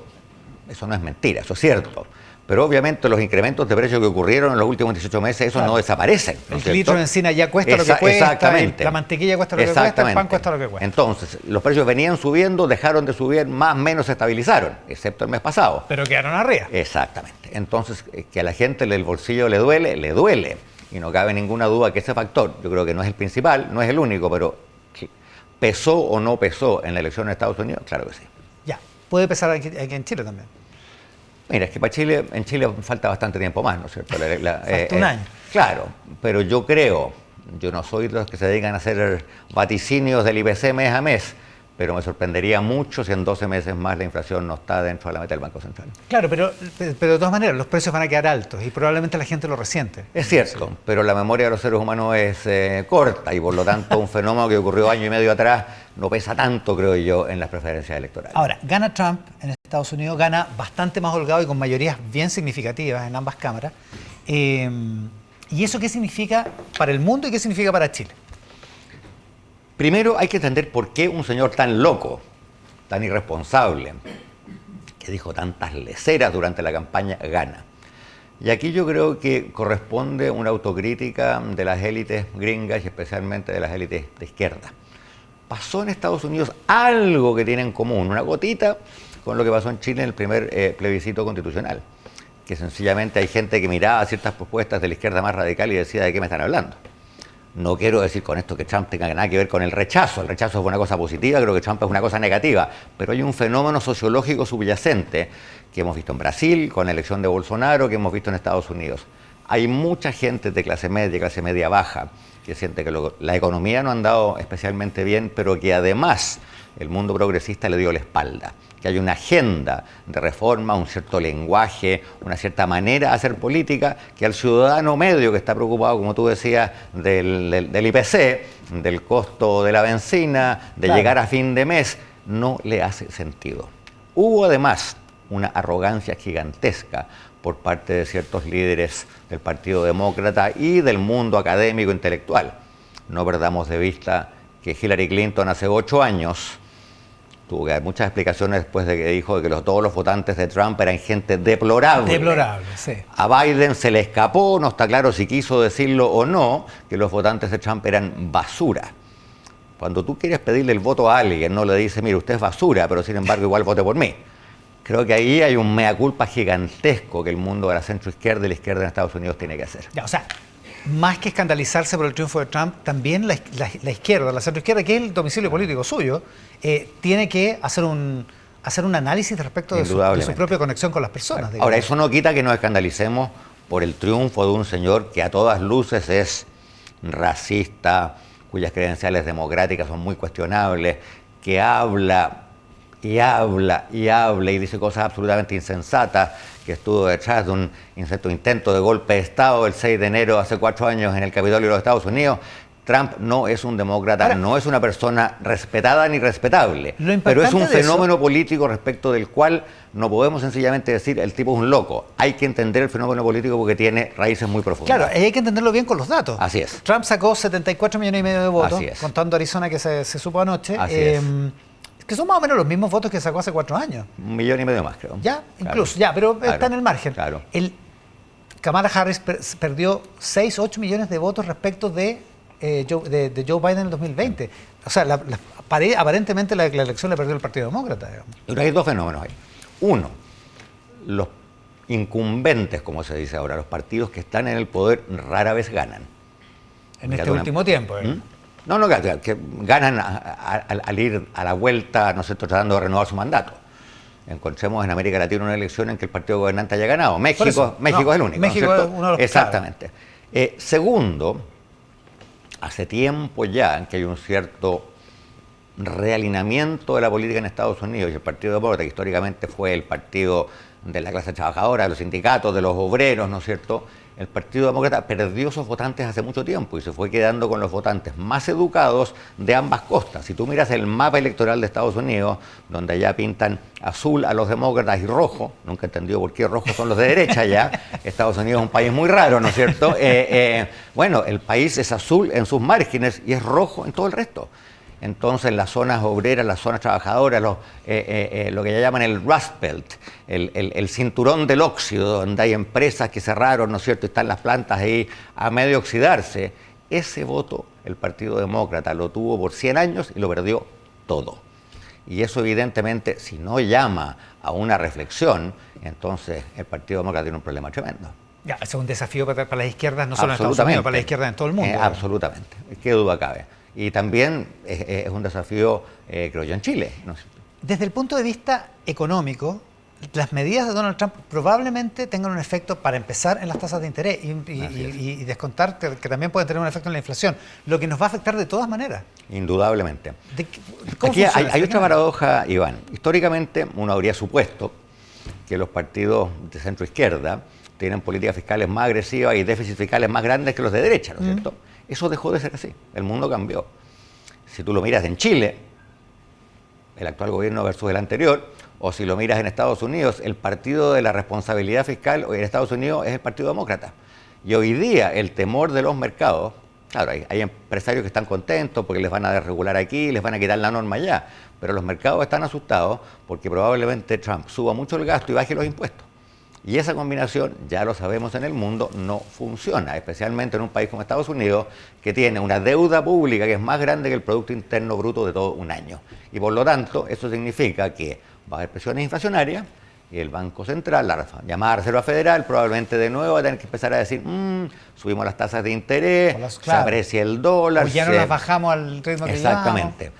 eso no es mentira, eso es cierto. Pero obviamente los incrementos de precios que ocurrieron en los últimos 18 meses, esos no desaparecen. ¿No el litro de encina ya cuesta lo que cuesta, exactamente. La mantequilla cuesta lo que cuesta, el pan cuesta lo que cuesta. Entonces, los precios venían subiendo, dejaron de subir, más o menos se estabilizaron, excepto el mes pasado. Pero quedaron arriba. Exactamente. Entonces, que a la gente del bolsillo le duele. Y no cabe ninguna duda que ese factor, yo creo que no es el principal, no es el único, pero ¿pesó o no pesó en la elección de Estados Unidos? Claro que sí. Ya, puede pesar aquí en Chile también. Mira, es que para Chile, en Chile falta bastante tiempo más, ¿no es cierto? Falta un año. Claro, pero yo no soy de los que se dedican a hacer vaticinios del IPC mes a mes, pero me sorprendería mucho si en 12 meses más la inflación no está dentro de la meta del Banco Central. Claro, pero de todas maneras los precios van a quedar altos y probablemente la gente lo resiente. Es cierto, pero la memoria de los seres humanos es corta y por lo tanto un fenómeno que ocurrió año y medio atrás no pesa tanto, creo yo, en las preferencias electorales. Ahora, gana Trump en Estados Unidos, gana bastante más holgado y con mayorías bien significativas en ambas cámaras. ¿Y eso qué significa para el mundo y qué significa para Chile? Primero hay que entender por qué un señor tan loco, tan irresponsable, que dijo tantas leceras durante la campaña, gana. Y aquí yo creo que corresponde una autocrítica de las élites gringas y especialmente de las élites de izquierda. Pasó en Estados Unidos algo que tiene en común, una gotita, con lo que pasó en Chile en el primer plebiscito constitucional, que sencillamente hay gente que miraba ciertas propuestas de la izquierda más radical y decía, ¿de qué me están hablando? No quiero decir con esto que Trump tenga nada que ver con el rechazo es una cosa positiva, creo que Trump es una cosa negativa, pero hay un fenómeno sociológico subyacente que hemos visto en Brasil con la elección de Bolsonaro, que hemos visto en Estados Unidos. Hay mucha gente de clase media baja, que siente que la economía no ha andado especialmente bien, pero que además el mundo progresista le dio la espalda, que hay una agenda de reforma, un cierto lenguaje, una cierta manera de hacer política, que al ciudadano medio que está preocupado, como tú decías, del IPC, del costo de la benzina, de llegar a fin de mes, no le hace sentido. Hubo además una arrogancia gigantesca por parte de ciertos líderes del Partido Demócrata y del mundo académico intelectual. No perdamos de vista que Hillary Clinton hace 8 años tuvo que dar muchas explicaciones después de que dijo que todos los votantes de Trump eran gente deplorable. Deplorable, sí. A Biden se le escapó, no está claro si quiso decirlo o no, que los votantes de Trump eran basura. Cuando tú quieres pedirle el voto a alguien, no le dices, mire, usted es basura, pero sin embargo igual vote por mí. Creo que ahí hay un mea culpa gigantesco que el mundo de la centroizquierda y la izquierda en Estados Unidos tiene que hacer. Ya, o sea, más que escandalizarse por el triunfo de Trump, también la izquierda, la centroizquierda, que es el domicilio político suyo, tiene que hacer un análisis respecto de su propia conexión con las personas. Bueno, ahora, eso no quita que nos escandalicemos por el triunfo de un señor que a todas luces es racista, cuyas credenciales democráticas son muy cuestionables, que habla y dice cosas absolutamente insensatas, que estuvo detrás de un intento de golpe de Estado el 6 de enero hace 4 años en el Capitolio de los Estados Unidos. Trump no es un demócrata, ahora, no es una persona respetada ni respetable, pero es un fenómeno político respecto del cual no podemos sencillamente decir el tipo es un loco. Hay que entender el fenómeno político porque tiene raíces muy profundas. Claro, hay que entenderlo bien con los datos. Así es. Trump sacó 74 millones y medio de votos, contando Arizona que se supo anoche. Así es. Que son más o menos los mismos votos que sacó hace 4 años. 1,5 millones más, creo. Ya, incluso, claro, ya, pero está en el margen. Claro. Kamala Harris perdió 6, 8 millones de votos respecto de Joe Biden en el 2020. O sea, aparentemente la elección la perdió el Partido Demócrata, digamos. Pero hay dos fenómenos ahí. Uno, los incumbentes, como se dice ahora, los partidos que están en el poder rara vez ganan. En este último tiempo. No, que ganan al ir a la vuelta, no sé, tratando de renovar su mandato. Encontremos en América Latina una elección en que el partido gobernante haya ganado. México es el único. México ¿no es es uno de los exactamente. Segundo, hace tiempo ya que hay un cierto realineamiento de la política en Estados Unidos, y el Partido Demócrata, que históricamente fue el partido de la clase trabajadora, de los sindicatos, de los obreros, ¿no es cierto? El Partido Demócrata perdió esos votantes hace mucho tiempo y se fue quedando con los votantes más educados de ambas costas. Si tú miras el mapa electoral de Estados Unidos, donde allá pintan azul a los demócratas y rojo, nunca he entendido por qué rojos son los de derecha allá, Estados Unidos es un país muy raro, ¿no es cierto? Bueno, el país es azul en sus márgenes y es rojo en todo el resto. Entonces, las zonas obreras, las zonas trabajadoras, lo que ya llaman el Rust Belt, el cinturón del óxido, donde hay empresas que cerraron, ¿no es cierto?, y están las plantas ahí a medio oxidarse, ese voto el Partido Demócrata lo tuvo por 100 años y lo perdió todo. Y eso, evidentemente, si no llama a una reflexión, entonces el Partido Demócrata tiene un problema tremendo. Ya, es un desafío para las izquierdas, no solo en Estados Unidos, para las izquierdas en todo el mundo. Absolutamente, qué duda cabe. Y también es un desafío, creo yo, en Chile. ¿No? Desde el punto de vista económico, las medidas de Donald Trump probablemente tengan un efecto, para empezar, en las tasas de interés y descontar que también pueden tener un efecto en la inflación, lo que nos va a afectar de todas maneras. Indudablemente. Aquí hay otra paradoja, Iván. Históricamente uno habría supuesto que los partidos de centro-izquierda tienen políticas fiscales más agresivas y déficits fiscales más grandes que los de derecha, ¿no es cierto? Eso dejó de ser así, el mundo cambió. Si tú lo miras en Chile, el actual gobierno versus el anterior, o si lo miras en Estados Unidos, el partido de la responsabilidad fiscal en Estados Unidos es el Partido Demócrata. Y hoy día el temor de los mercados, claro, hay empresarios que están contentos porque les van a desregular aquí, les van a quitar la norma allá, pero los mercados están asustados porque probablemente Trump suba mucho el gasto y baje los impuestos. Y esa combinación, ya lo sabemos en el mundo, no funciona, especialmente en un país como Estados Unidos, que tiene una deuda pública que es más grande que el Producto Interno Bruto de todo un año. Y por lo tanto, eso significa que va a haber presiones inflacionarias y el Banco Central, la llamada Reserva Federal, probablemente de nuevo va a tener que empezar a decir, subimos las tasas de interés, se aprecia el dólar. O ya no las bajamos al ritmo que exactamente.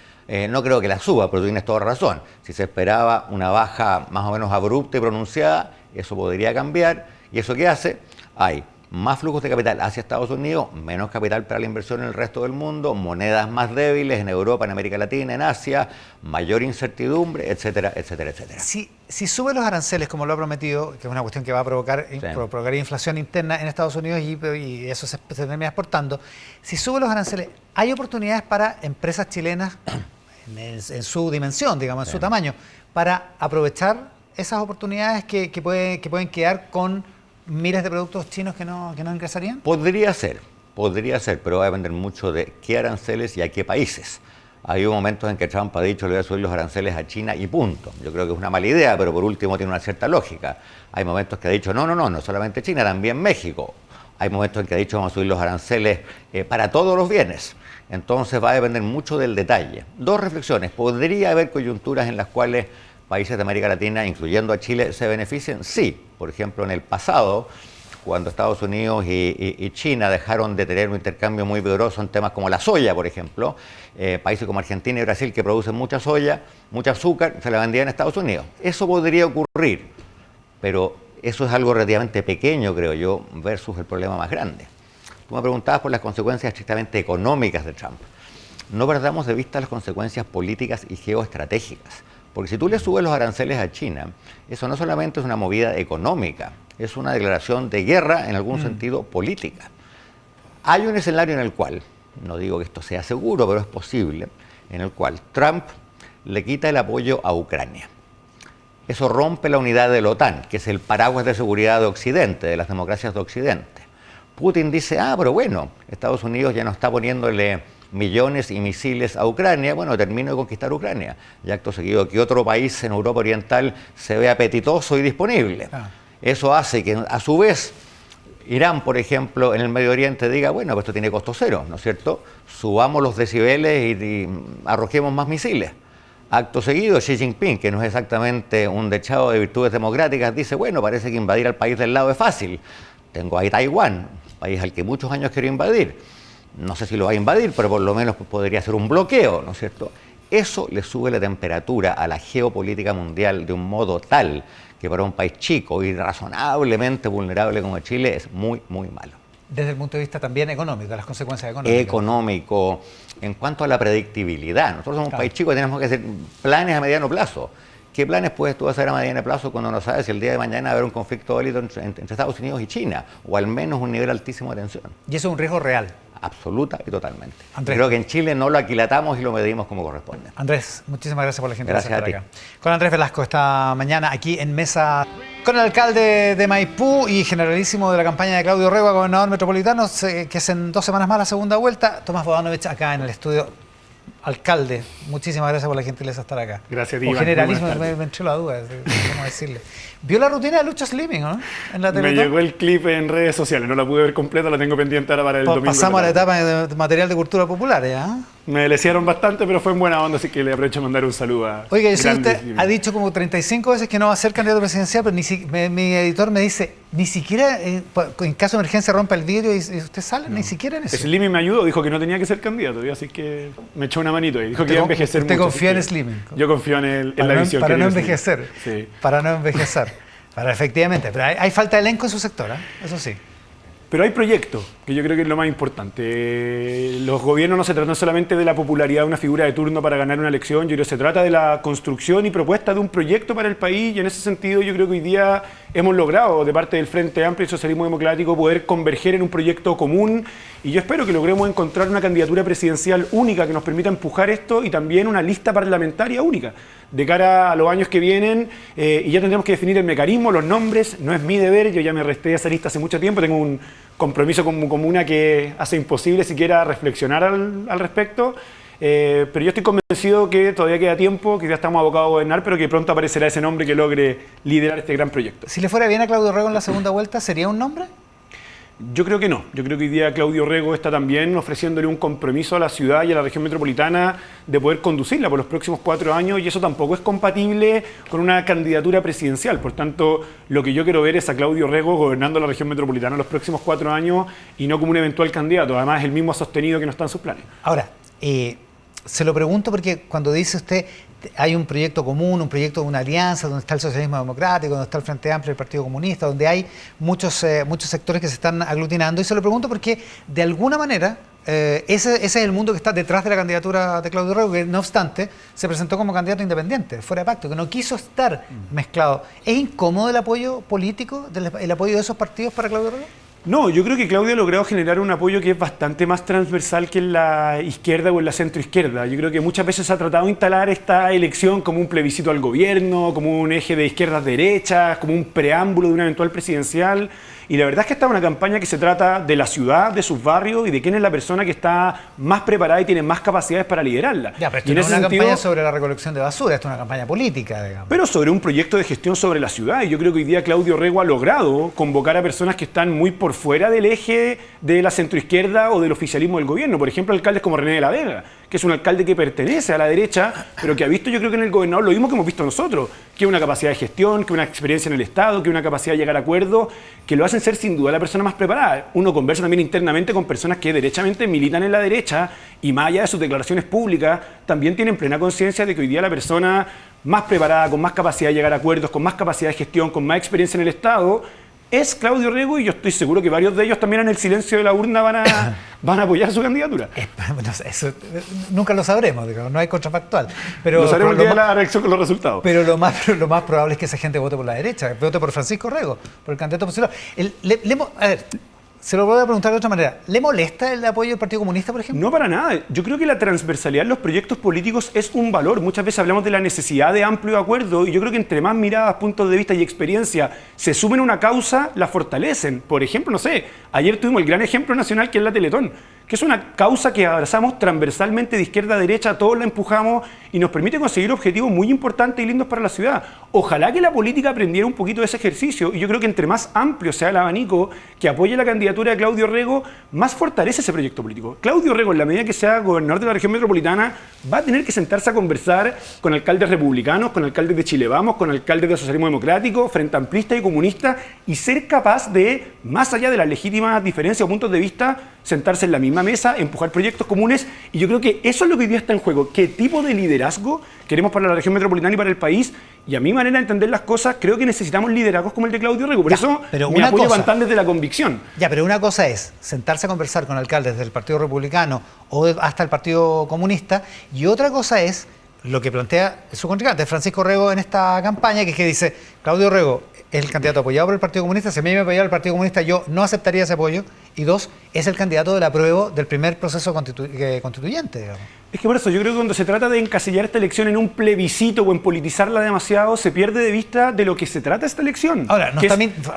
No creo que la suba, pero tú tienes toda razón. Si se esperaba una baja más o menos abrupta y pronunciada, eso podría cambiar. ¿Y eso qué hace? Hay más flujos de capital hacia Estados Unidos, menos capital para la inversión en el resto del mundo, monedas más débiles en Europa, en América Latina, en Asia, mayor incertidumbre, etcétera, etcétera, etcétera. Si sube los aranceles, como lo ha prometido, que es una cuestión que va a provocar inflación interna en Estados Unidos y eso se termina exportando, si sube los aranceles, ¿hay oportunidades para empresas chilenas en su dimensión, digamos, en su tamaño, para aprovechar esas oportunidades que pueden quedar con miles de productos chinos que no ingresarían? Podría ser, pero va a depender mucho de qué aranceles y a qué países. Hay momentos en que Trump ha dicho le voy a subir los aranceles a China y punto. Yo creo que es una mala idea, pero por último tiene una cierta lógica. Hay momentos que ha dicho no solamente China, también México. Hay momentos en que ha dicho vamos a subir los aranceles para todos los bienes. Entonces va a depender mucho del detalle. Dos reflexiones. ¿Podría haber coyunturas en las cuales países de América Latina, incluyendo a Chile, se beneficien? Sí. Por ejemplo, en el pasado, cuando Estados Unidos y China dejaron de tener un intercambio muy vigoroso en temas como la soya, por ejemplo, países como Argentina y Brasil, que producen mucha soya, mucho azúcar, se la vendían en Estados Unidos. Eso podría ocurrir, pero eso es algo relativamente pequeño, creo yo, versus el problema más grande. Tú me preguntabas por las consecuencias estrictamente económicas de Trump. No perdamos de vista las consecuencias políticas y geoestratégicas. Porque si tú le subes los aranceles a China, eso no solamente es una movida económica, es una declaración de guerra en algún sentido política. Hay un escenario en el cual, no digo que esto sea seguro, pero es posible, en el cual Trump le quita el apoyo a Ucrania. Eso rompe la unidad de la OTAN, que es el paraguas de seguridad de Occidente, de las democracias de Occidente. Putin dice, pero bueno, Estados Unidos ya no está poniéndole millones y misiles a Ucrania, bueno, termino de conquistar Ucrania. Y acto seguido que otro país en Europa Oriental se ve apetitoso y disponible. Eso hace que, a su vez, Irán, por ejemplo, en el Medio Oriente diga, bueno, pues esto tiene costo cero, ¿no es cierto? Subamos los decibeles y arrojemos más misiles. Acto seguido, Xi Jinping, que no es exactamente un dechado de virtudes democráticas, dice, bueno, parece que invadir al país del lado es fácil. Tengo ahí Taiwán, país al que muchos años quiero invadir. No sé si lo va a invadir, pero por lo menos podría ser un bloqueo, ¿no es cierto? Eso le sube la temperatura a la geopolítica mundial de un modo tal que para un país chico y razonablemente vulnerable como Chile es muy, muy malo. Desde el punto de vista también económico, las consecuencias económicas. Económico, en cuanto a la predictibilidad. Nosotros somos un país chico y tenemos que hacer planes a mediano plazo. ¿Qué planes puedes tú hacer a mediano plazo cuando no sabes si el día de mañana va a haber un conflicto bélico entre Estados Unidos y China? O al menos un nivel altísimo de tensión. Y eso es un riesgo real. Absoluta y totalmente. Andrés. Creo que en Chile no lo aquilatamos y lo medimos como corresponde. Andrés, muchísimas gracias por la gentileza de Gracias estar a ti. acá. Con Andrés Velasco esta mañana aquí en Mesa con el alcalde de Maipú y generalísimo de la campaña de Claudio Rego, gobernador metropolitano, que es en 2 semanas más la segunda vuelta. Tomás Bodanovich acá en el estudio. Alcalde, muchísimas gracias por la gentileza de estar acá. Gracias a ti, O Iván. generalismo, me entró la duda, cómo decirle. ¿Vio la rutina de Lucho Slimming, no? En la Me Teletón. llegó el clip en redes sociales, no la pude ver completa, la tengo pendiente ahora para el domingo. Pasamos a la etapa de material de cultura popular, ¿ya? Me lesearon bastante, pero fue en buena onda, así que le aprovecho a mandar un saludo a... Oiga, yo sé que Grande usted Slimming. ha dicho como 35 veces que no va a ser candidato presidencial, pero mi editor me dice, ni siquiera en caso de emergencia rompa el vidrio y usted sale, ni siquiera en eso. Slimming me ayudó, dijo que no tenía que ser candidato, así que me echó una manito ahí. Dijo que iba a envejecer ¿Usted mucho. confía así en que Slimming? Yo confío en la visión para que no tiene envejecer. Slimming. Sí. Para no envejecer. Para efectivamente. Pero hay falta de elenco en su sector, ¿eh? Eso sí. Pero hay proyectos, que yo creo que es lo más importante. Los gobiernos no se tratan solamente de la popularidad de una figura de turno para ganar una elección, yo creo que se trata de la construcción y propuesta de un proyecto para el país, y en ese sentido yo creo que hoy día hemos logrado, de parte del Frente Amplio y Socialismo Democrático, poder converger en un proyecto común, y yo espero que logremos encontrar una candidatura presidencial única que nos permita empujar esto, y también una lista parlamentaria única de cara a los años que vienen, y ya tendremos que definir el mecanismo, los nombres. No es mi deber, yo ya me resté a esa lista hace mucho tiempo, tengo un compromiso con comuna que hace imposible siquiera reflexionar al respecto, pero yo estoy convencido que todavía queda tiempo, que ya estamos abocados a gobernar, pero que pronto aparecerá ese nombre que logre liderar este gran proyecto. Si le fuera bien a Claudio Rego en la segunda vuelta, ¿sería un nombre? Yo creo que no. Yo creo que hoy día Claudio Rego está también ofreciéndole un compromiso a la ciudad y a la región metropolitana de poder conducirla por los próximos 4 años, y eso tampoco es compatible con una candidatura presidencial. Por tanto, lo que yo quiero ver es a Claudio Rego gobernando la región metropolitana los próximos 4 años y no como un eventual candidato. Además, él mismo ha sostenido que no está en sus planes. Ahora, se lo pregunto porque cuando dice usted hay un proyecto común, un proyecto de una alianza donde está el socialismo democrático, donde está el Frente Amplio, el Partido Comunista, donde hay muchos sectores que se están aglutinando, y se lo pregunto porque de alguna manera ese es el mundo que está detrás de la candidatura de Claudio Rego, que no obstante se presentó como candidato independiente, fuera de pacto, que no quiso estar mezclado. ¿Es incómodo el apoyo político, el apoyo de esos partidos para Claudio Rego? No, yo creo que Claudio ha logrado generar un apoyo que es bastante más transversal que en la izquierda o en la centroizquierda. Yo creo que muchas veces se ha tratado de instalar esta elección como un plebiscito al gobierno, como un eje de izquierdas-derechas, como un preámbulo de una eventual presidencial. Y la verdad es que esta es una campaña que se trata de la ciudad, de sus barrios y de quién es la persona que está más preparada y tiene más capacidades para liderarla. Ya, pero esto Y en no es ese una sentido, campaña sobre la recolección de basura, esto es una campaña política, digamos. pero sobre un proyecto de gestión sobre la ciudad. Y yo creo que hoy día Claudio Rego ha logrado convocar a personas que están muy por fuera del eje de la centroizquierda o del oficialismo del gobierno. Por ejemplo, alcaldes como René de la Vega, que es un alcalde que pertenece a la derecha, pero que ha visto, yo creo que en el gobernador lo mismo que hemos visto nosotros, que una capacidad de gestión, que una experiencia en el Estado, que una capacidad de llegar a acuerdos, que lo hacen ser sin duda la persona más preparada. Uno conversa también internamente con personas que derechamente militan en la derecha y más allá de sus declaraciones públicas, también tienen plena conciencia de que hoy día la persona más preparada, con más capacidad de llegar a acuerdos, con más capacidad de gestión, con más experiencia en el Estado, es Claudio Rego, y yo estoy seguro que varios de ellos también en el silencio de la urna van a apoyar su candidatura. Bueno, eso nunca lo sabremos, digamos, no hay contrafactual. Pero, Lo sabremos el día de más, la reacción con los resultados. pero lo más probable es que esa gente vote por la derecha, que vote por Francisco Rego, por el candidato posible. A ver, se lo voy a preguntar de otra manera. ¿Le molesta el apoyo del Partido Comunista, por ejemplo? No, para nada. Yo creo que la transversalidad en los proyectos políticos es un valor. Muchas veces hablamos de la necesidad de amplio acuerdo y yo creo que entre más miradas, puntos de vista y experiencia se sumen a una causa, la fortalecen. Por ejemplo, no sé, ayer tuvimos el gran ejemplo nacional que es la Teletón. que es una causa que abrazamos transversalmente de izquierda a derecha, todos la empujamos y nos permite conseguir objetivos muy importantes y lindos para la ciudad. Ojalá que la política aprendiera un poquito de ese ejercicio, y yo creo que entre más amplio sea el abanico que apoye la candidatura de Claudio Rego, más fortalece ese proyecto político. Claudio Rego, en la medida que sea gobernador de la región metropolitana, va a tener que sentarse a conversar con alcaldes republicanos, con alcaldes de Chile Vamos, con alcaldes del socialismo democrático, frente amplista y comunista, y ser capaz de, más allá de las legítimas diferencias o puntos de vista, sentarse en la misma mesa, empujar proyectos comunes, y yo creo que eso es lo que hoy día está en juego. ¿Qué tipo de liderazgo queremos para la región metropolitana y para el país? Y a mi manera de entender las cosas, creo que necesitamos liderazgos como el de Claudio Rego. Por eso me apoyo Pantán desde la convicción. Ya, pero una cosa es sentarse a conversar con alcaldes del Partido Republicano o hasta el Partido Comunista, y otra cosa es lo que plantea su contrincante, Francisco Rego, en esta campaña, que es que dice, Claudio Rego es el candidato apoyado por el Partido Comunista, si a mí me apoyara el Partido Comunista yo no aceptaría ese apoyo, y dos, es el candidato del apruebo del primer proceso constituyente, digamos. Es que por eso yo creo que cuando se trata de encasillar esta elección en un plebiscito o en politizarla demasiado, se pierde de vista de lo que se trata esta elección. Ahora,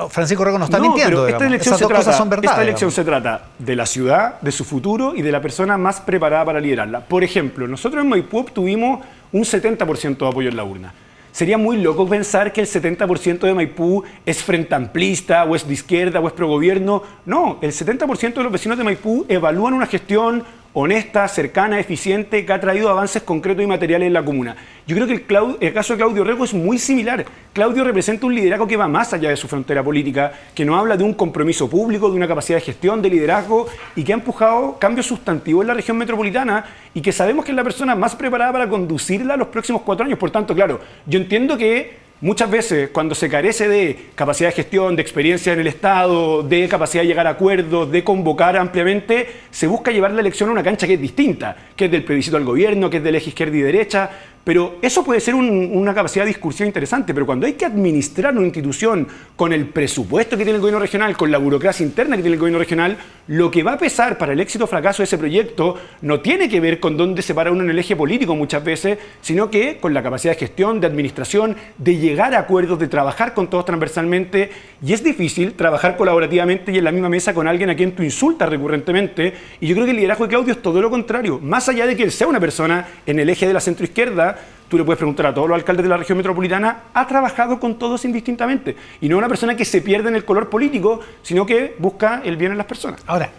Francisco Rego no está mintiendo, pero digamos. Esas dos cosas son verdad. Esta elección se trata de la ciudad, de su futuro y de la persona más preparada para liderarla. Por ejemplo, nosotros en Maipú obtuvimos un 70% de apoyo en la urna. Sería muy loco pensar que el 70% de Maipú es frente amplista, o es de izquierda, o es progobierno. No, el 70% de los vecinos de Maipú evalúan una gestión honesta, cercana, eficiente, que ha traído avances concretos y materiales en la comuna. Yo creo que el caso de Claudio Rego es muy similar. Claudio representa un liderazgo que va más allá de su frontera política, que nos habla de un compromiso público, de una capacidad de gestión, de liderazgo, y que ha empujado cambios sustantivos en la región metropolitana, y que sabemos que es la persona más preparada para conducirla los próximos 4 años. Por tanto, claro, yo entiendo que muchas veces, cuando se carece de capacidad de gestión, de experiencia en el Estado, de capacidad de llegar a acuerdos, de convocar ampliamente, se busca llevar la elección a una cancha que es distinta, que es del plebiscito al gobierno, que es del eje izquierda y derecha. Pero eso puede ser una capacidad discursiva interesante, pero cuando hay que administrar una institución con el presupuesto que tiene el gobierno regional, con la burocracia interna que tiene el gobierno regional, lo que va a pesar para el éxito o fracaso de ese proyecto no tiene que ver con dónde se para uno en el eje político muchas veces, sino que con la capacidad de gestión, de administración, de llegar a acuerdos, de trabajar con todos transversalmente. Y es difícil trabajar colaborativamente y en la misma mesa con alguien a quien tú insultas recurrentemente. Y yo creo que el liderazgo de Claudio es todo lo contrario. Más allá de que él sea una persona en el eje de la centroizquierda, tú le puedes preguntar a todos los alcaldes de la región metropolitana, ha trabajado con todos indistintamente. Y no es una persona que se pierde en el color político, sino que busca el bien en las personas. Ahora,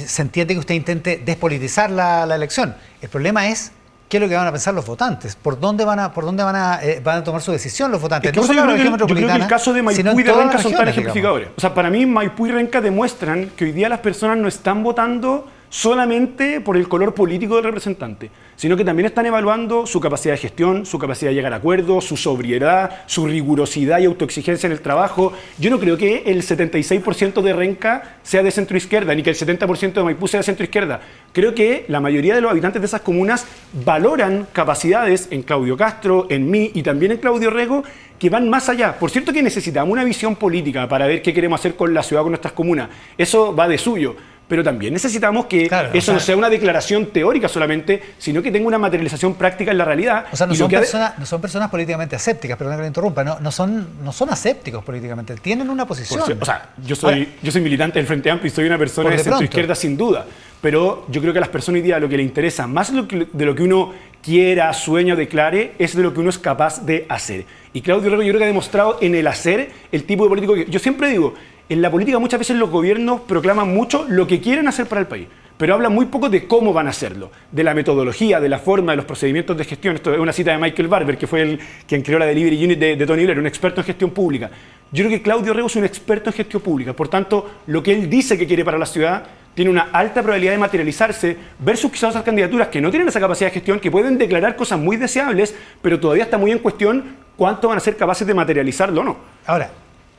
se entiende que usted intente despolitizar la elección. El problema es qué es lo que van a pensar los votantes, por dónde van a tomar su decisión los votantes. Es que yo creo que el caso de Maipú y de Renca son tan ejemplificadores. O sea, para mí Maipú y Renca demuestran que hoy día las personas no están votando solamente por el color político del representante, sino que también están evaluando su capacidad de gestión, su capacidad de llegar a acuerdos, su sobriedad, su rigurosidad y autoexigencia en el trabajo. Yo no creo que el 76% de Renca sea de centroizquierda, ni que el 70% de Maipú sea de centroizquierda. Creo que la mayoría de los habitantes de esas comunas valoran capacidades en Claudio Castro, en mí y también en Claudio Rego, que van más allá. Por cierto que necesitamos una visión política para ver qué queremos hacer con la ciudad, con nuestras comunas. Eso va de suyo. Pero también necesitamos que no sea una declaración teórica solamente, sino que tenga una materialización práctica en la realidad. O sea, no son personas políticamente asépticas, perdón que le interrumpa, no son asépticos políticamente, tienen una posición. O sea, yo soy militante del Frente Amplio y soy una persona de centroizquierda sin duda, pero yo creo que a las personas hoy día lo que les interesa, más de lo que uno quiera, sueña o declare, es de lo que uno es capaz de hacer. Y Claudio Rego yo creo que ha demostrado en el hacer el tipo de político que yo siempre digo. En la política muchas veces los gobiernos proclaman mucho lo que quieren hacer para el país, pero hablan muy poco de cómo van a hacerlo, de la metodología, de la forma, de los procedimientos de gestión. Esto es una cita de Michael Barber, que fue quien creó la Delivery Unit de Tony Blair, un experto en gestión pública. Yo creo que Claudio Rego es un experto en gestión pública, por tanto, lo que él dice que quiere para la ciudad tiene una alta probabilidad de materializarse versus quizás otras candidaturas que no tienen esa capacidad de gestión, que pueden declarar cosas muy deseables, pero todavía está muy en cuestión cuánto van a ser capaces de materializarlo o no. Ahora,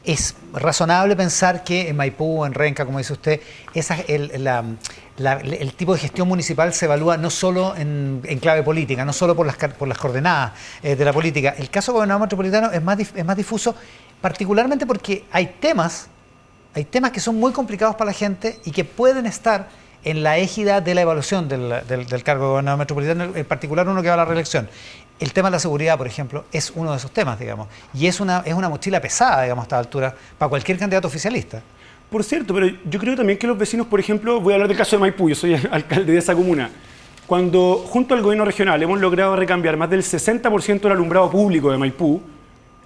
es razonable pensar que en Maipú, en Renca, como dice usted, el tipo de gestión municipal se evalúa no solo en clave política, no solo por las coordenadas de la política. El caso gobernador metropolitano es más difuso, particularmente porque hay temas que son muy complicados para la gente y que pueden estar en la égida de la evaluación del cargo de gobernador metropolitano, en particular uno que va a la reelección. El tema de la seguridad, por ejemplo, es uno de esos temas, digamos, y es una mochila pesada, digamos, a esta altura, para cualquier candidato oficialista. Por cierto, pero yo creo también que los vecinos, por ejemplo, voy a hablar del caso de Maipú, yo soy alcalde de esa comuna. Cuando junto al gobierno regional hemos logrado recambiar más del 60% del alumbrado público de Maipú,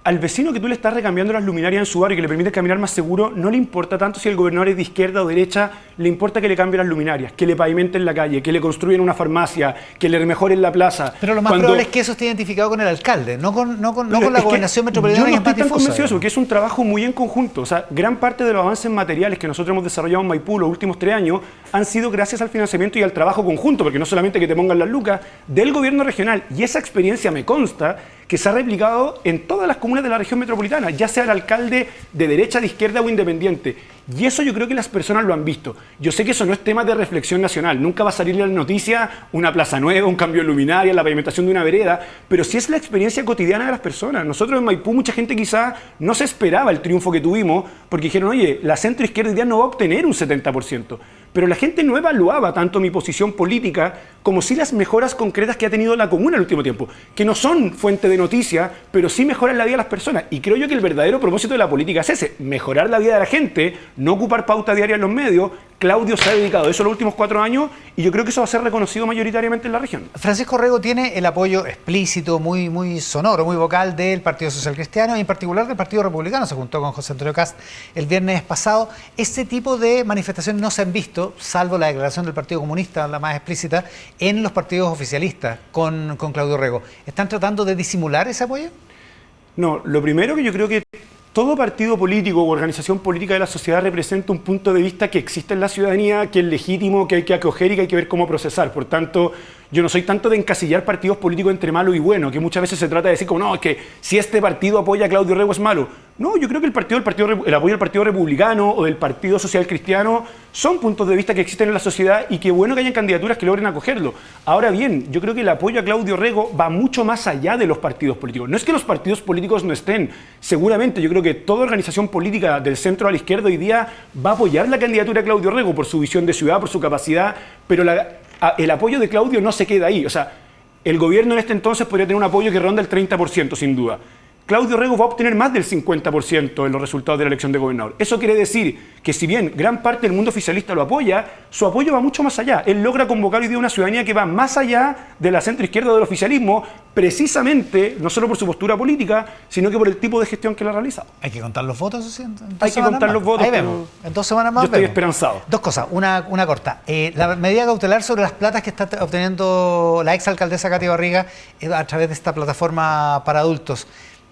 al vecino que tú le estás recambiando las luminarias en su barrio y que le permite caminar más seguro, no le importa tanto si el gobernador es de izquierda o derecha, le importa que le cambien las luminarias, que le pavimenten la calle, que le construyan una farmacia, que le mejoren la plaza. Pero lo más probable es que eso esté identificado con el alcalde, no con la gobernación metropolitana. Yo no estoy tan convencido de eso, porque es un trabajo muy en conjunto. O sea, gran parte de los avances materiales que nosotros hemos desarrollado en Maipú los últimos 3 años han sido gracias al financiamiento y al trabajo conjunto, porque no solamente que te pongan las lucas, del gobierno regional. Y esa experiencia me consta que se ha replicado en todas las comunas de la región metropolitana, ya sea el alcalde de derecha, de izquierda o independiente. Y eso yo creo que las personas lo han visto. Yo sé que eso no es tema de reflexión nacional, nunca va a salir en la noticia una plaza nueva, un cambio de luminaria, la pavimentación de una vereda, pero sí es la experiencia cotidiana de las personas. Nosotros en Maipú mucha gente quizá no se esperaba el triunfo que tuvimos, porque dijeron, oye, la centro izquierda hoy día no va a obtener un 70%. Pero la gente no evaluaba tanto mi posición política como sí las mejoras concretas que ha tenido la comuna en el último tiempo, que no son fuente de noticia, pero sí mejoran la vida de las personas. Y creo yo que el verdadero propósito de la política es ese, mejorar la vida de la gente, no ocupar pauta diaria en los medios. Claudio se ha dedicado a eso los últimos 4 años y yo creo que eso va a ser reconocido mayoritariamente en la región. Francisco Rego tiene el apoyo explícito, muy sonoro, muy vocal del Partido Social Cristiano y en particular del Partido Republicano. Se juntó con José Antonio Kast el viernes pasado. Ese tipo de manifestaciones no se han visto, salvo la declaración del Partido Comunista, la más explícita, en los partidos oficialistas con Claudio Rego. ¿Están tratando de disimular ese apoyo? No, lo primero que yo creo que todo partido político o organización política de la sociedad representa un punto de vista que existe en la ciudadanía, que es legítimo, que hay que acoger y que hay que ver cómo procesar. Por tanto, yo no soy tanto de encasillar partidos políticos entre malo y bueno, que muchas veces se trata de decir como, no, es que si este partido apoya a Claudio Rego es malo. No, yo creo que el apoyo del Partido Republicano o del Partido Social Cristiano son puntos de vista que existen en la sociedad y qué bueno que hayan candidaturas que logren acogerlo. Ahora bien, yo creo que el apoyo a Claudio Rego va mucho más allá de los partidos políticos. No es que los partidos políticos no estén. Seguramente yo creo que toda organización política del centro a la izquierda hoy día va a apoyar la candidatura a Claudio Rego por su visión de ciudad, por su capacidad, pero el apoyo de Claudio no se queda ahí. O sea, el gobierno en este entonces podría tener un apoyo que ronda el 30%, sin duda. Claudio Rego va a obtener más del 50% en los resultados de la elección de gobernador. Eso quiere decir que si bien gran parte del mundo oficialista lo apoya, su apoyo va mucho más allá. Él logra convocar hoy día una ciudadanía que va más allá de la centroizquierda o del oficialismo, precisamente, no solo por su postura política, sino que por el tipo de gestión que la ha realizado. ¿Hay que contar los votos? ¿Sí? Hay que contar los votos. Ahí vemos. En 2 semanas más yo estoy esperanzado. 2 cosas. Una corta. La medida cautelar sobre las platas que está obteniendo la exalcaldesa Katy Barriga a través de esta plataforma para adultos.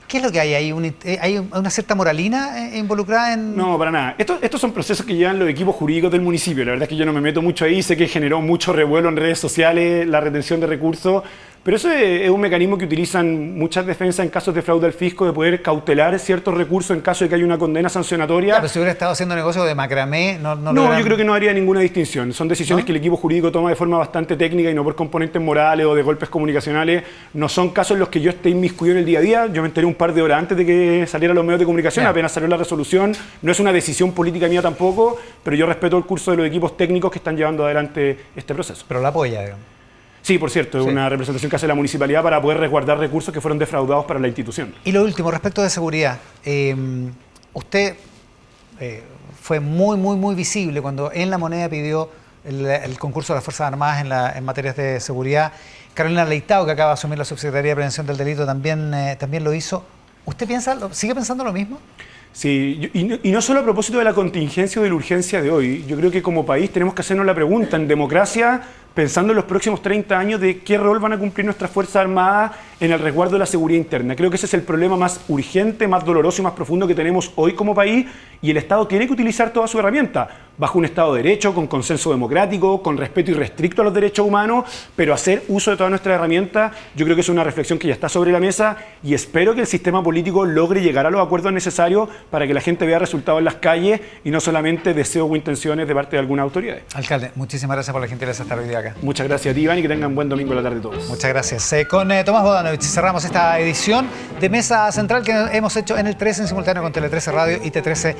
¿Qué es lo que hay ahí? ¿Hay una cierta moralina involucrada en...? No, para nada. Estos son procesos que llevan los equipos jurídicos del municipio. La verdad es que yo no me meto mucho ahí. Sé que generó mucho revuelo en redes sociales la retención de recursos. Pero eso es un mecanismo que utilizan muchas defensas en casos de fraude al fisco, de poder cautelar ciertos recursos en caso de que haya una condena sancionatoria. Pero si hubiera estado haciendo negocio de macramé, yo creo que no haría ninguna distinción. Son decisiones que el equipo jurídico toma de forma bastante técnica y no por componentes morales o de golpes comunicacionales. No son casos en los que yo esté inmiscuido en el día a día. Yo me enteré un par de horas antes de que salieran los medios de comunicación, apenas salió la resolución. No es una decisión política mía tampoco, pero yo respeto el curso de los equipos técnicos que están llevando adelante este proceso. Pero la apoya, digamos. Sí, por cierto, es una representación que hace la municipalidad para poder resguardar recursos que fueron defraudados para la institución. Y lo último, respecto de seguridad. Usted fue muy visible cuando en La Moneda pidió el concurso de las Fuerzas Armadas en materias de seguridad. Carolina Leitao, que acaba de asumir la Subsecretaría de Prevención del Delito, también lo hizo. ¿Usted sigue pensando lo mismo? Sí, y no solo a propósito de la contingencia o de la urgencia de hoy. Yo creo que como país tenemos que hacernos la pregunta, en democracia, pensando en los próximos 30 años de qué rol van a cumplir nuestras Fuerzas Armadas en el resguardo de la seguridad interna. Creo que ese es el problema más urgente, más doloroso y más profundo que tenemos hoy como país, y el Estado tiene que utilizar toda su herramienta, bajo un Estado de Derecho, con consenso democrático, con respeto irrestricto a los derechos humanos, pero hacer uso de todas nuestras herramientas. Yo creo que es una reflexión que ya está sobre la mesa y espero que el sistema político logre llegar a los acuerdos necesarios para que la gente vea resultados en las calles y no solamente deseos o intenciones de parte de algunas autoridades. Alcalde, muchísimas gracias por la gentileza de estar hoy día acá. Muchas gracias a ti, Iván, y que tengan buen domingo en la tarde todos. Muchas gracias. Con Tomás Bodanovich cerramos esta edición de Mesa Central que hemos hecho en el 13 en simultáneo con Tele 13 Radio y T13